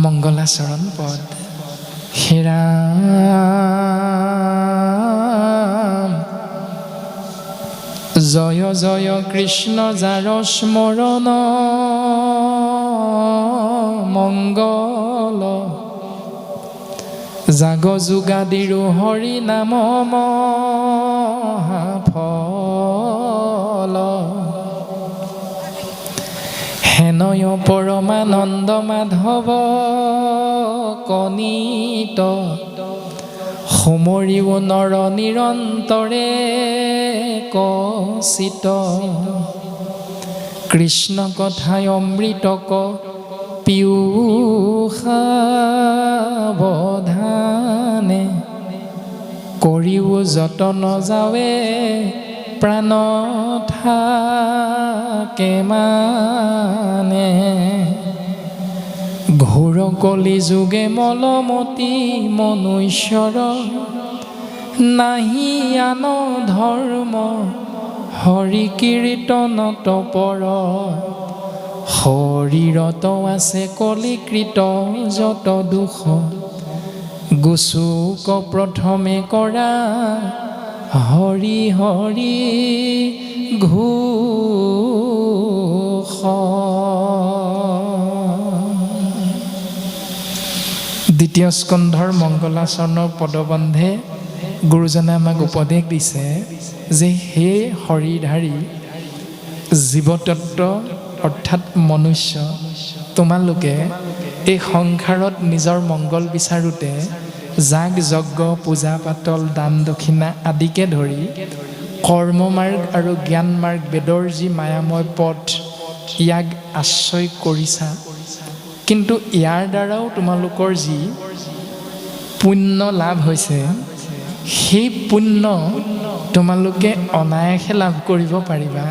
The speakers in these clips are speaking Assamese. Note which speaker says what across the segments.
Speaker 1: মংগলাচৰণ পদ। হে ৰাম জয় জয় কৃষ্ণ যাৰ স্মৰণ মংগল জাগ যোগাদিৰো হৰি নাম মহাফল হেনয় পৰমানন্দ মাধৱ কনিত সমৰিও নৰ নিৰন্তৰে কচিত কৃষ্ণ কথায় অমৃতক পীয়ুষাৱধানে কৰিও যতন যাৱে প্ৰাণ থাকে মানে ঘোৰ কলি যুগে মলমতি মনুষ্যৰ নাহি আন ধৰ্ম হৰি কীৰ্তনত পৰ শৰীৰত আছে কলিকৃত যত দুখ গোচুক প্ৰথমে কৰা হৰি হৰি ঘোষ। দ্বিতীয় স্কন্ধৰ মংগলাচৰণৰ পদবন্ধে গুৰুজনে আমাক উপদেশ দিছে যে হে হৰিধাৰী জীৱতত্ব অৰ্থাৎ মনুষ্য, তোমালোকে এই সংসাৰত নিজৰ মংগল বিচাৰোঁতে যাগ যজ্ঞ পূজা পাতল দান দক্ষিণা আদিকে ধৰি কৰ্মমাৰ্গ আৰু জ্ঞান মাৰ্গ বেদৰ যি মায়াময় পথ ইয়াক আশ্ৰয় কৰিছা, কিন্তু ইয়াৰ দ্বাৰাও তোমালোকৰ যি পুণ্য লাভ হৈছে সেই পুণ্য তোমালোকে অনায়াসে লাভ কৰিব পাৰিবা।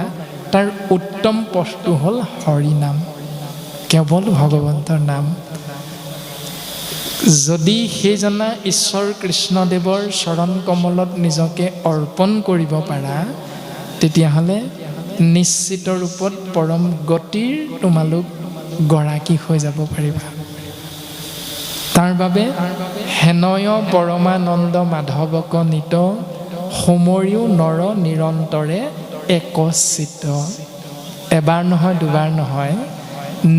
Speaker 1: তাৰ উত্তম পথটো হ'ল হৰি নাম, কেৱল ভগৱন্তৰ নাম। যদি সেইজনা ঈশ্বৰ কৃষ্ণদেৱৰ চৰণ কমলত নিজকে অৰ্পণ কৰিব পাৰা তেতিয়াহ'লে নিশ্চিত ৰূপত পৰম গতিৰ তোমালোক গৰাকী হৈ যাব পাৰিবা। তাৰ বাবে হেনয় পৰমানন্দ মাধৱক নিত সমৰিও নৰ নিৰন্তৰে একচিত। এবাৰ নহয় দুবাৰ নহয়,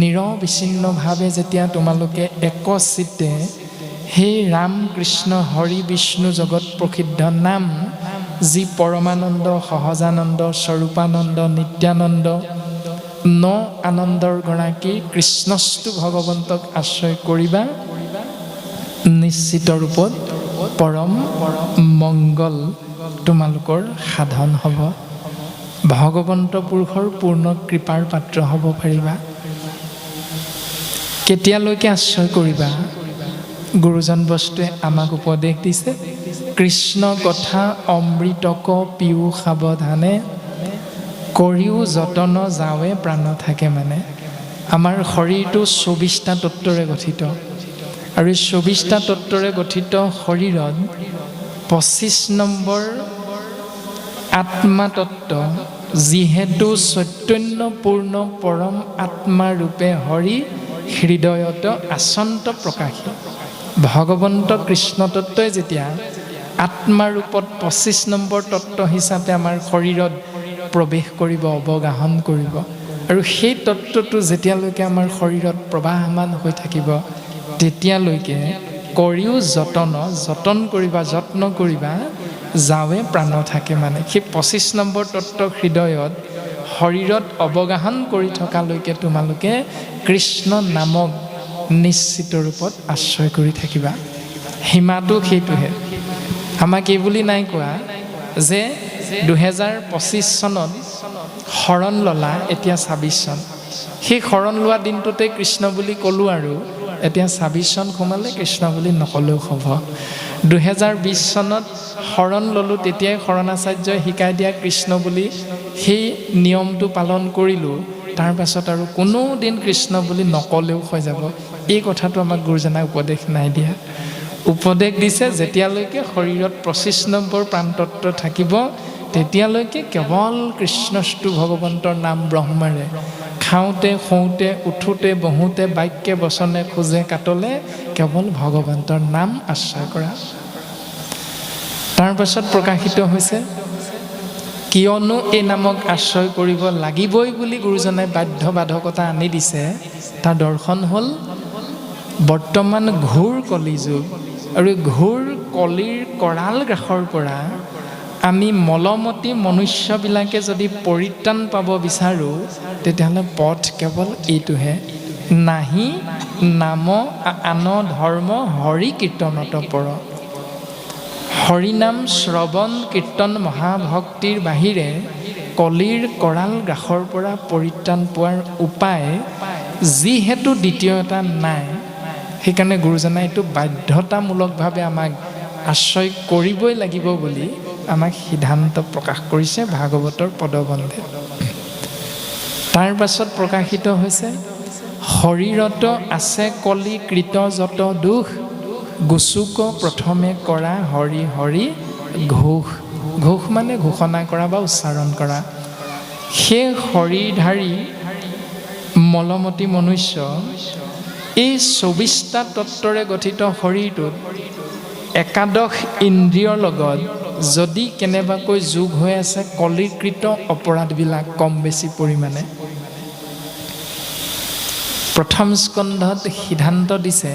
Speaker 1: নিৰবিচ্ছিন্নভাৱে যেতিয়া তোমালোকে একচিতে সেই ৰাম কৃষ্ণ হৰি বিষ্ণু জগত প্ৰসিদ্ধ নাম যি পৰমানন্দ সহজানন্দ স্বৰূপানন্দ নিত্যানন্দ ন আনন্দৰ গৰাকী কৃষ্ণস্তু ভগৱন্তক আশ্ৰয় কৰিবা, নিশ্চিত ৰূপত পৰম মংগল তোমালোকৰ সাধন হ'ব, ভগৱন্ত পুৰুষৰ পূৰ্ণ কৃপাৰ পাত্ৰ হ'ব পাৰিবা। কেতিয়ালৈকে আশ্ৰয় কৰিবা? গুৰুজন বস্তুৱে আমাক উপদেশ দিছে কৃষ্ণ কথা অমৃতক পীয়ুষাৱধানে কৰিও যতন যাৱে প্ৰাণ থাকে মানে। আমাৰ শৰীৰটো 24টা তত্ত্বৰে গঠিত আৰু এই 24টা তত্ত্বৰে গঠিত শৰীৰত 25 নম্বৰ আত্মা তত্ত্ব যিহেতু চৈতন্যপূৰ্ণ পৰম আত্মাৰূপে হৰি হৃদয়ত আচন্ত প্ৰকাশী ভগৱন্ত কৃষ্ণ তত্ত্বই যেতিয়া আত্মাৰূপত 25 নম্বৰ তত্ত্ব হিচাপে আমাৰ শৰীৰত প্ৰৱেশ কৰিব, অৱগাহন কৰিব, আৰু সেই তত্ত্বটো যেতিয়ালৈকে আমাৰ শৰীৰত প্ৰবাহমান হৈ থাকিব তেতিয়ালৈকে কৰিও যতন কৰিবা, যত্ন কৰিবা যাৱে প্ৰাণ থাকে মানে। সেই 25 নম্বৰ তত্ত্ব হৃদয়ত শৰীৰত অৱগাহন কৰি থকালৈকে তোমালোকে কৃষ্ণ নামক নিশ্চিত ৰূপত আশ্ৰয় কৰি থাকিবা। সীমাটো সেইটোহে। আমাক এই বুলি নাই কোৱা যে 2025 চনত শৰণ ল'লা, এতিয়া 26 চন, সেই শৰণ লোৱা দিনটোতে কৃষ্ণ বুলি ক'লোঁ আৰু এতিয়া 26 চন সোমালে কৃষ্ণ বুলি নক'লেও হ'ব। 2020 চনত শৰণ ল'লোঁ, তেতিয়াই শৰণাচাৰ্যই শিকাই দিয়া কৃষ্ণ বুলি সেই নিয়মটো পালন কৰিলোঁ, তাৰ পাছত আৰু কোনো দিন কৃষ্ণ বুলি নক'লেও হৈ যাব। এই কথাটো আমাক গুৰুজনাই উপদেশ নাই দিয়া। উপদেশ দিছে যেতিয়ালৈকে শৰীৰত 25 নম্বৰ প্ৰাণতত্ত্ব থাকিব তেতিয়ালৈকে কেৱল কৃষ্ণস্তু ভগৱন্তৰ নাম ব্ৰহ্মাৰে খাওঁতে শুওঁতে উঠোঁতে বহোঁতে বাক্যে বচনে খোজে কাটলে কেৱল ভগৱন্তৰ নাম আশ্ৰয় কৰা। তাৰ পাছত প্ৰকাশিত হৈছে, কিয়নো এই নামক আশ্ৰয় কৰিব লাগিবই বুলি গুৰুজনাই বাধ্যবাধকতা আনি দিছে। তাৰ দৰ্শন হ'ল বৰ্তমান ঘোৰ কলিযুগ, আৰু ঘোৰ কলিৰ কৰাল গ্ৰাসৰ পৰা আমি মলমতী মনুষ্যবিলাকে যদি পৰিত্ৰাণ পাব বিচাৰোঁ, তেতিয়াহ'লে পথ কেৱল এইটোহে, নাহি নাম আন ধৰ্ম হৰি কীৰ্তনত পৰ। হৰিনাম শ্ৰৱণ কীৰ্তন মহাভক্তিৰ বাহিৰে কলিৰ কৰাল গ্ৰাসৰ পৰা পৰিত্ৰাণ পোৱাৰ উপায় যিহেতু দ্বিতীয় এটা নাই, সেইকাৰণে গুৰুজনাই এইটো বাধ্যতামূলকভাৱে আমাক আশ্ৰয় কৰিবই লাগিব বুলি আমাক সিদ্ধান্ত প্ৰকাশ কৰিছে ভাগৱতৰ পদবন্ধে। তাৰ পাছত প্ৰকাশিত হৈছে, শৰীৰত আছে কলি কৃত যত দুখ, গুচুক প্ৰথমে কৰা হৰি হৰি ঘোষ। ঘোষ মানে ঘোষণা কৰা বা উচ্চাৰণ কৰা। সেই শৰীৰধাৰী মলমতী মনুষ্য এই ২৪টা তত্ত্বৰে গঠিত শৰীৰটোত একাদশ ইন্দ্ৰিয়ৰ লগত যদি কেনেবাকৈ যোগ হৈ আছে কলিকৃত অপৰাধবিলাক কম বেছি পৰিমাণে, প্ৰথম স্কন্ধত সিদ্ধান্ত দিছে,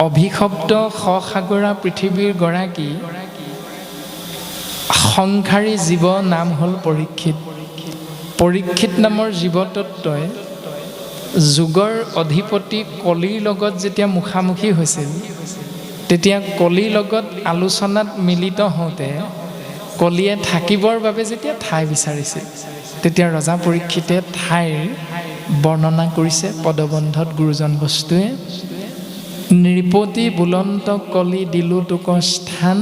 Speaker 1: অভিশপ্ত সসাগৰা পৃথিৱীৰ গৰাকী সংসাৰী জীৱ নাম হ'ল পৰীক্ষিত। পৰীক্ষিত নামৰ জীৱতত্বই যুগৰ অধিপতি কলিৰ লগত যেতিয়া মুখামুখি হৈছিল, তেতিয়া কলিৰ লগত আলোচনাত মিলিত হওঁতে কলিয়ে থাকিবৰ বাবে যেতিয়া ঠাই বিচাৰিছিল, তেতিয়া ৰজা পৰীক্ষিতে ঠাইৰ বৰ্ণনা কৰিছে পদবন্ধত গুৰুজন বস্তুৱে। নৃপতি বুলন্ত কলি দিলো তোক স্থান,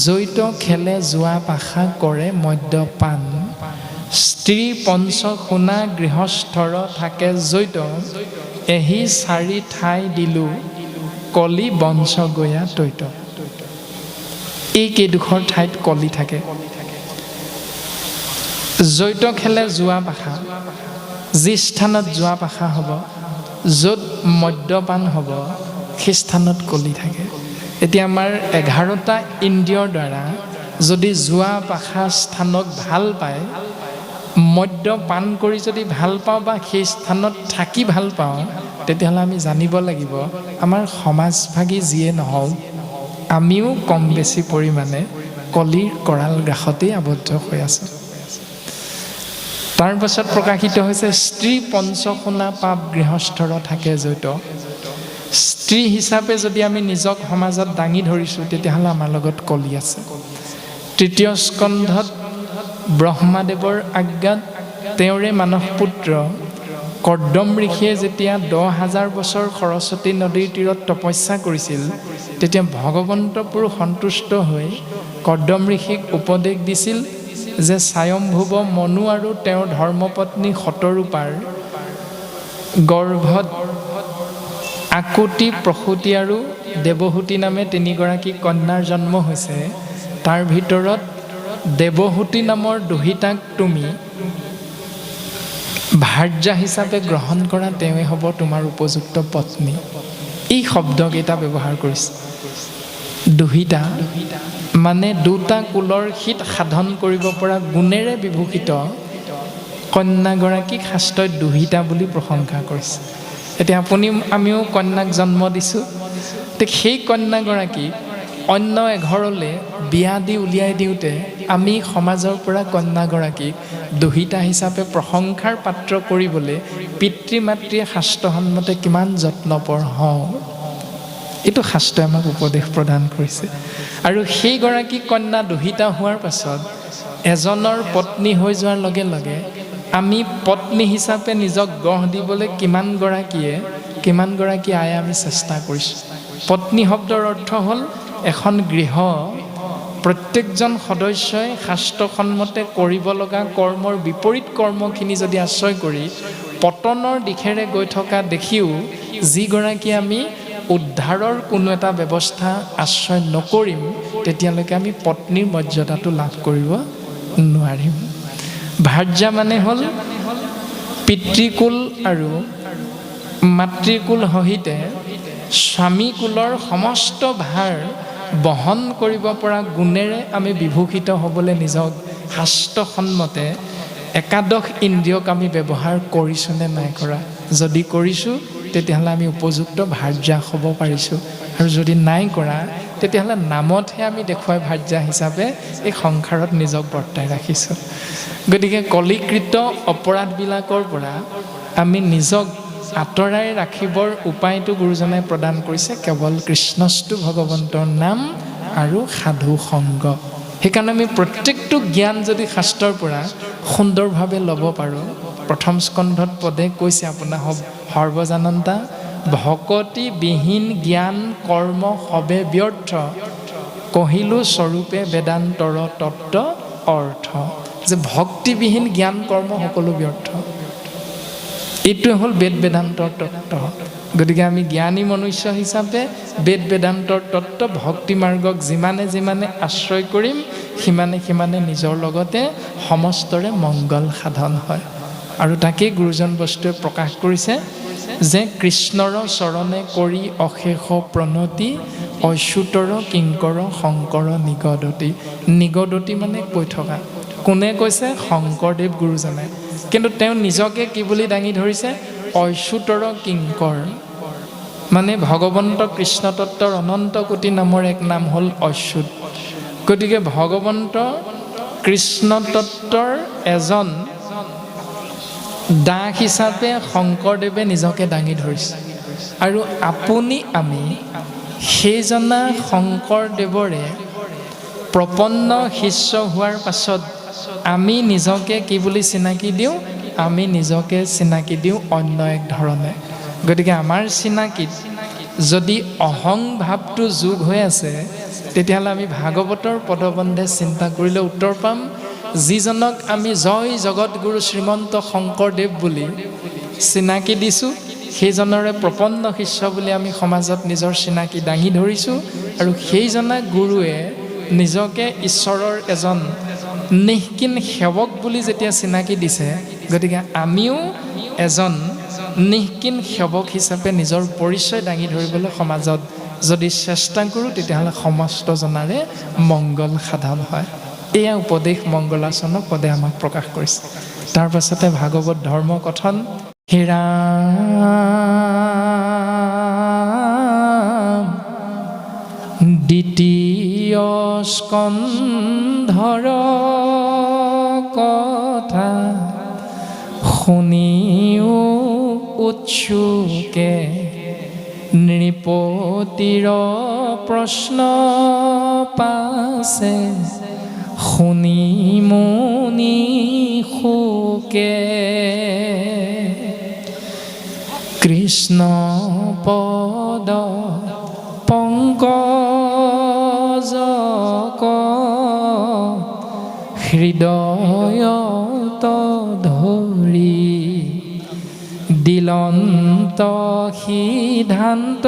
Speaker 1: জৈত খেলে যোৱা পাশা কৰে মদ্যপান। স্ত্ৰী পঞ্চ শুনা গৃহস্থৰ থাকে জৈত, এহি চাৰি ঠাই দিলো কলি বংশ গয়া তৈত। এই কেইডোখৰ ঠাইত কলি থাকে। জৈত খেলে যোৱা পাশা, যি স্থানত যোৱা পাশা হ'ব, য'ত মদ্যপান হ'ব, সেই স্থানত কলি থাকে। এতিয়া আমাৰ 11টা ইন্দ্ৰিয়ৰ দ্বাৰা যদি যোৱা পাশা স্থানক ভাল পায়, মদ্যপান কৰি যদি ভাল পাওঁ বা সেই স্থানত থাকি ভাল পাওঁ, তেতিয়াহ'লে আমি জানিব লাগিব আমাৰ সমাজভাগী যিয়ে নহওক, আমিও কম বেছি পৰিমাণে কলিৰ কৰাল গ্ৰাসতেই আবদ্ধ হৈ আছোঁ। তাৰ পাছত প্ৰকাশিত হৈছে, স্ত্ৰী পঞ্চশুনা পাপ গৃহস্থৰ থাকে জৈত। স্ত্ৰী হিচাপে যদি আমি নিজক সমাজত দাঙি ধৰিছোঁ, তেতিয়াহ'লে আমাৰ লগত কলি আছে। তৃতীয় স্কন্ধত ব্ৰহ্মাদেৱৰ আজ্ঞাত তেওঁৰে মানস পুত্ৰ কৰ্দম ঋষিয়ে যেতিয়া 10,000 বছৰ সৰস্বতী নদীৰ তীৰত তপস্যা কৰিছিল, তেতিয়া ভগৱন্ত পুৰুষ সন্তুষ্ট হৈ কৰ্দম ঋষিক উপদেশ দিছিল যে স্বয়ম্ভুৱ মনু আৰু তেওঁৰ ধৰ্মপত্নী শতৰূপাৰ গৰ্ভত আকুতি প্ৰসূতি আৰু দেৱহূতি নামে 3গৰাকী কন্যাৰ জন্ম হৈছে। তাৰ ভিতৰত দেৱহূতি নামৰ দুহিতাক তুমি ভাৰ্যা হিচাপে গ্ৰহণ কৰা, তেওঁৱে হ'ব তোমাৰ উপযুক্ত পত্নী। এই শব্দকেইটা ব্যৱহাৰ কৰিছে। দুহিতা মানে দুটা কুলৰ হিত সাধন কৰিব পৰা গুণেৰে বিভূষিত কন্যাগৰাকীক শাস্ত্ৰই দুহিতা বুলি প্ৰশংসা কৰিছে। এতিয়া আপুনি আমিও কন্যাক জন্ম দিছোঁ, সেই কন্যাগৰাকীক অন্য এঘৰলৈ বিয়া দি উলিয়াই দিওঁতে আমি সমাজৰ পৰা কন্যাগৰাকীক দুহিতা হিচাপে প্ৰশংসাৰ পাত্ৰ কৰিবলৈ পিতৃ মাতৃয়ে শাস্ত্ৰসন্মতে কিমান যত্নপৰ হওঁ, এইটো শাস্ত্ৰই আমাক উপদেশ প্ৰদান কৰিছে। আৰু সেইগৰাকী কন্যা দুহিতা হোৱাৰ পাছত এজনৰ পত্নী হৈ যোৱাৰ লগে লগে আমি পত্নী হিচাপে নিজক গঢ় দিবলৈ কিমানগৰাকী আয়ে আমি চেষ্টা কৰিছোঁ। পত্নী শব্দৰ অৰ্থ হ'ল এখন গৃহ প্ৰত্যেকজন সদস্যই শাস্ত্ৰসন্মতে কৰিব লগা কৰ্মৰ বিপৰীত কৰ্মখিনি যদি আশ্ৰয় কৰি পতনৰ দিশেৰে গৈ থকা দেখিও যিগৰাকী আমি উদ্ধাৰৰ কোনো এটা ব্যৱস্থা আশ্ৰয় নকৰিম, তেতিয়ালৈকে আমি পত্নীৰ মৰ্যাদাটো লাভ কৰিব নোৱাৰিম। ভাৰ্যা মানে হ'ল পিতৃকুল আৰু মাতৃকুল সহিতে স্বামীকুলৰ সমস্ত ভাৰ বহন কৰিব পৰা গুণেৰে আমি বিভূষিত হ'বলৈ নিজক শাস্ত্ৰসন্মতে একাদশ ইন্দ্ৰিয়ক আমি ব্যৱহাৰ কৰিছোঁ নে নাই কৰা? যদি কৰিছোঁ তেতিয়াহ'লে আমি উপযুক্ত ভাৰ্যা হ'ব পাৰিছোঁ, আৰু যদি নাই কৰা তেতিয়াহ'লে নামতহে আমি দেখুৱাই ভাৰ্যা হিচাপে এই সংসাৰত নিজক বৰ্তাই ৰাখিছোঁ। গতিকে কলিকৃত অপৰাধবিলাকৰ পৰা আমি নিজক আঁতৰাই ৰাখিবৰ উপায়টো গুৰুজনাই প্ৰদান কৰিছে কেৱল কৃষ্ণস্তু ভগৱন্তৰ নাম আৰু সাধু সংগ। সেইকাৰণে আমি প্ৰত্যেকটো জ্ঞান যদি শাস্ত্ৰৰ পৰা সুন্দৰভাৱে ল'ব পাৰোঁ, প্ৰথম স্কন্ধত পদে কৈছে আপোনাৰ সৰ্বজানন্তা ভকতি বিহীন জ্ঞান কৰ্ম সবে ব্যৰ্থ, কহিলোঁ স্বৰূপে বেদান্তৰ তত্ত্ব অৰ্থ। যে ভক্তিবিহীন জ্ঞান কৰ্ম সকলো ব্যৰ্থ, এইটোৱে হ'ল বেদ বেদান্তৰ তত্ত্ব। গতিকে আমি জ্ঞানী মনুষ্য হিচাপে বেদ বেদান্তৰ তত্ত্ব ভক্তি মাৰ্গক যিমানে যিমানে আশ্ৰয় কৰিম সিমানে সিমানে নিজৰ লগতে সমস্তৰে মংগল সাধন হয়। আৰু তাকেই গুৰুজন বস্তুৱে প্ৰকাশ কৰিছে যে কৃষ্ণৰ চৰণে কৰি অশেষ প্ৰণতি, অচ্যুতৰ কিংকৰ শংকৰ নিগদতি। নিগদতি মানে কৈ থকা, কোনে কৈছে? শংকৰদেৱ গুৰুজনে। কিন্তু তেওঁ নিজকে কি বুলি দাঙি ধৰিছে? অচ্যুতৰ কিংকৰ, মানে ভগৱন্ত কৃষ্ণ তত্ত্বৰ অনন্ত কোটি নামৰ এক নাম হ'ল অচ্যুত। গতিকে ভগৱন্ত কৃষ্ণ তত্ত্বৰ এজন দাস হিচাপে শংকৰদেৱে নিজকে দাঙি ধৰিছে। আৰু আপুনি আমি সেইজনা শংকৰদেৱৰে প্ৰপন্ন শিষ্য হোৱাৰ পাছত আমি নিজকে কি বুলি চিনাকি দিওঁ? আমি নিজকে চিনাকি দিওঁ অন্য এক ধৰণে। গতিকে আমাৰ চিনাকিত যদি অহং ভাৱটো যোগ হৈ আছে তেতিয়াহ'লে আমি ভাগৱতৰ পদবন্ধে চিন্তা কৰিলে উত্তৰ পাম, যিজনক আমি জয় জগতগুৰু শ্ৰীমন্ত শংকৰদেৱ বুলি চিনাকি দিছোঁ সেইজনৰে প্ৰপন্ন শিষ্য বুলি আমি সমাজত নিজৰ চিনাকি দাঙি ধৰিছোঁ। আৰু সেইজনা গুৰুৱে নিজকে ঈশ্বৰৰ এজন নিষ্কিন সেৱক বুলি যেতিয়া চিনাকি দিছে, গতিকে আমিও এজন নিষ্কিন সেৱক হিচাপে নিজৰ পৰিচয় দাঙি ধৰিবলৈ সমাজত যদি চেষ্টা কৰোঁ তেতিয়াহ'লে সমস্ত জনাৰে মংগল সাধন হয়। এয়া উপদেশ মংগলাচন পদে আমাক প্ৰকাশ কৰিছে। তাৰ পাছতে ভাগৱত ধৰ্ম কথন। হেৰা দ্বিতীয় স্কন্ধৰ কথা শুনিও উৎসুকে, নৃপতিৰ প্ৰশ্ন পাছে শুনি মুনি সুকে। কৃষ্ণ পদ পংকজক হৃদয়ত ধৰি, দিলন্ত সিদ্ধান্ত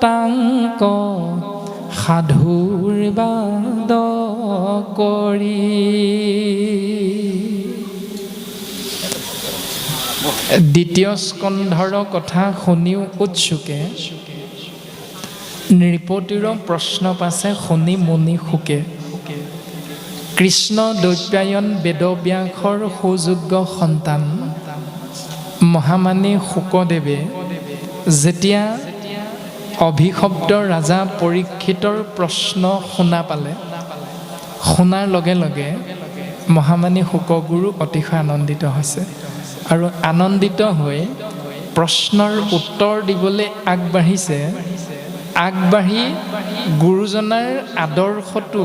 Speaker 1: তাংক সাধুৰ বাদ কৰি। দ্বিতীয় স্কন্ধৰ কথা শুনিও উৎসুকে, নৃপতিৰ প্ৰশ্ন পাছে শুনি মুনি সুকে। কৃষ্ণ দৈপ্যায়ন বেদব্যাসৰ সুযোগ্য সন্তান মহামানী শুকদেৱে যেতিয়া অভিশপ্ত ৰাজা পৰীক্ষিতৰ প্ৰশ্ন শুনা পালে, শুনাৰ লগে লগে মহামানী শুকগুৰু অতিশয় আনন্দিত হৈছে। আৰু আনন্দিত হৈ প্ৰশ্নৰ উত্তৰ দিবলৈ আগবাঢ়িছে। আগবাঢ়ি গুৰুজনাৰ আদৰ্শটো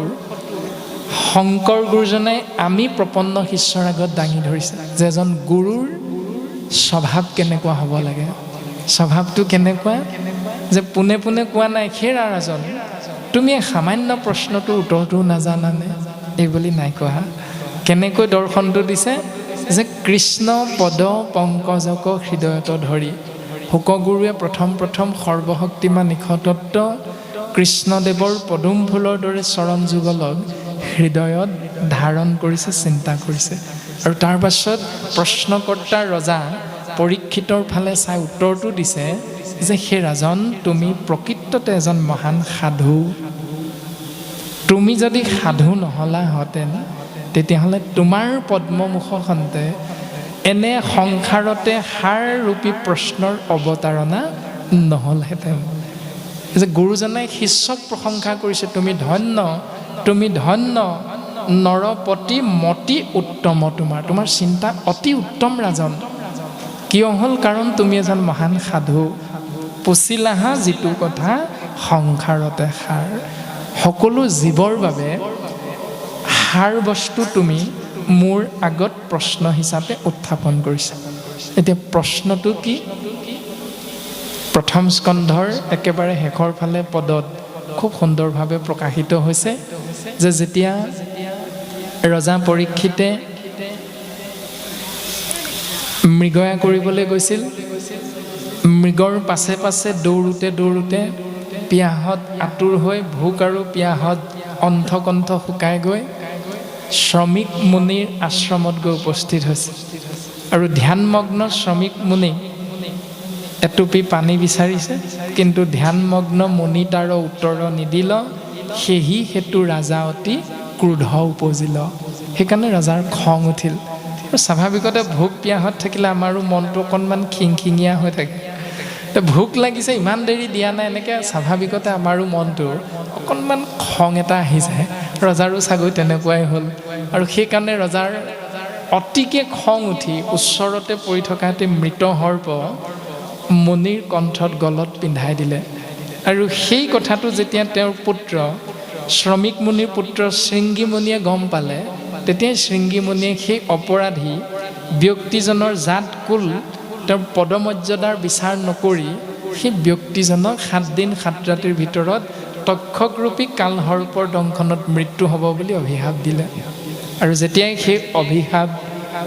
Speaker 1: শংকৰ গুৰুজনাই আমি প্ৰপন্ন শিষ্যৰ আগত দাঙি ধৰিছে যে এজন গুৰুৰ স্বভাৱ কেনেকুৱা হ'ব লাগে। স্বভাৱটো কেনেকুৱা যে পোনে পোনে কোৱা নাই, হেৰা ৰাজন তুমি সামান্য প্ৰশ্নটোৰ উত্তৰটো নাজানানে, এইবুলি নাই কোৱা। কেনেকৈ দৰ্শনটো দিছে যে কৃষ্ণ পদ পংকজক হৃদয়ত ধৰি। শুকগুৰুৱে প্ৰথম সৰ্বশক্তিমান নিশতত্ব কৃষ্ণদেৱৰ পদুম ফুলৰ দৰে চৰণ যুগলক হৃদয়ত ধাৰণ কৰিছে, চিন্তা কৰিছে। আৰু তাৰ পাছত প্ৰশ্নকৰ্তা ৰজা পৰীক্ষিতৰ ফালে চাই উত্তৰটো দিছে যে হে ৰাজন, তুমি প্ৰকৃততে এজন মহান সাধু। তুমি যদি সাধু নহলাহেঁতেন তেতিয়াহ'লে তোমাৰ পদ্মমুখখনতে এনে সংসাৰতে সাৰ ৰূপী প্ৰশ্নৰ অৱতাৰণা নহ'লহেঁতেন। যে গুৰুজনাই শিষ্যক প্ৰশংসা কৰিছে, তুমি ধন্য নৰপতি মতি উত্তম, তোমাৰ চিন্তা অতি উত্তম ৰাজন। কিয় হ'ল? কাৰণ তুমি এজন মহান সাধু। পুচিলাহা যিটো কথা সংসাৰতে সাৰ। সকলো জীৱৰ বাবে সাৰ বস্তু তুমি মোৰ আগত প্ৰশ্ন হিচাপে উত্থাপন কৰিছা। এতিয়া প্ৰশ্নটো কি? প্ৰথম স্কন্ধৰ একেবাৰে শেষৰ ফালে পদত খুব সুন্দৰভাৱে প্ৰকাশিত হৈছে যে যেতিয়া ৰজা পৰীক্ষিতে মৃগয়া কৰিবলৈ গৈছিল, মৃগৰ পাছে পাছে দৌৰোতে পিয়াহত আতুৰ হৈ ভোক আৰু পিয়াহত অণ্ঠকণ্ঠ শুকাই গৈ শ্ৰমিক মুনিৰ আশ্ৰমত গৈ উপস্থিত হৈছে। আৰু ধ্যানমগ্ন শ্ৰমিক মুনি এটুপি পানী বিচাৰিছে, কিন্তু ধ্যানমগ্ন মুনি তাৰ উত্তৰ নিদিল। সেহি হেতু ৰাজা অতি ক্ৰোধ উপজিল। সেইকাৰণে ৰজাৰ খং উঠিল। আৰু স্বাভাৱিকতে ভোক পিয়াহত থাকিলে আমাৰো মনটো অকণমান খিংখিঙীয়া হৈ থাকে। ভোক লাগিছে, ইমান দেৰি দিয়া নাই, এনেকৈ স্বাভাৱিকতে আমাৰো মনটো অকণমান খং এটা আহি যায়। ৰজাৰো চাগৈ তেনেকুৱাই হ'ল। আৰু সেইকাৰণে ৰজাৰ অতিকে খং উঠি ওচৰতে পৰি থকা এটি মৃত সৰ্প মুনিৰ কণ্ঠত গলত পিন্ধাই দিলে। আৰু সেই কথাটো যেতিয়া তেওঁৰ পুত্ৰ শ্ৰমিক মুনিৰ পুত্ৰ শৃংগী মুনিয়ে গম পালে, তেতিয়াই শৃংগী মুনিয়ে সেই অপৰাধী ব্যক্তিজনৰ জাত কুল তেওঁৰ পদমৰ্যাদাৰ বিচাৰ নকৰি সেই ব্যক্তিজনক 7 দিন 7 ৰাতিৰ ভিতৰত তক্ষকৰূপী কালসৰ্পৰ দংশনত মৃত্যু হ'ব বুলি অভিশাপ দিলে। আৰু যেতিয়াই সেই অভিশাপ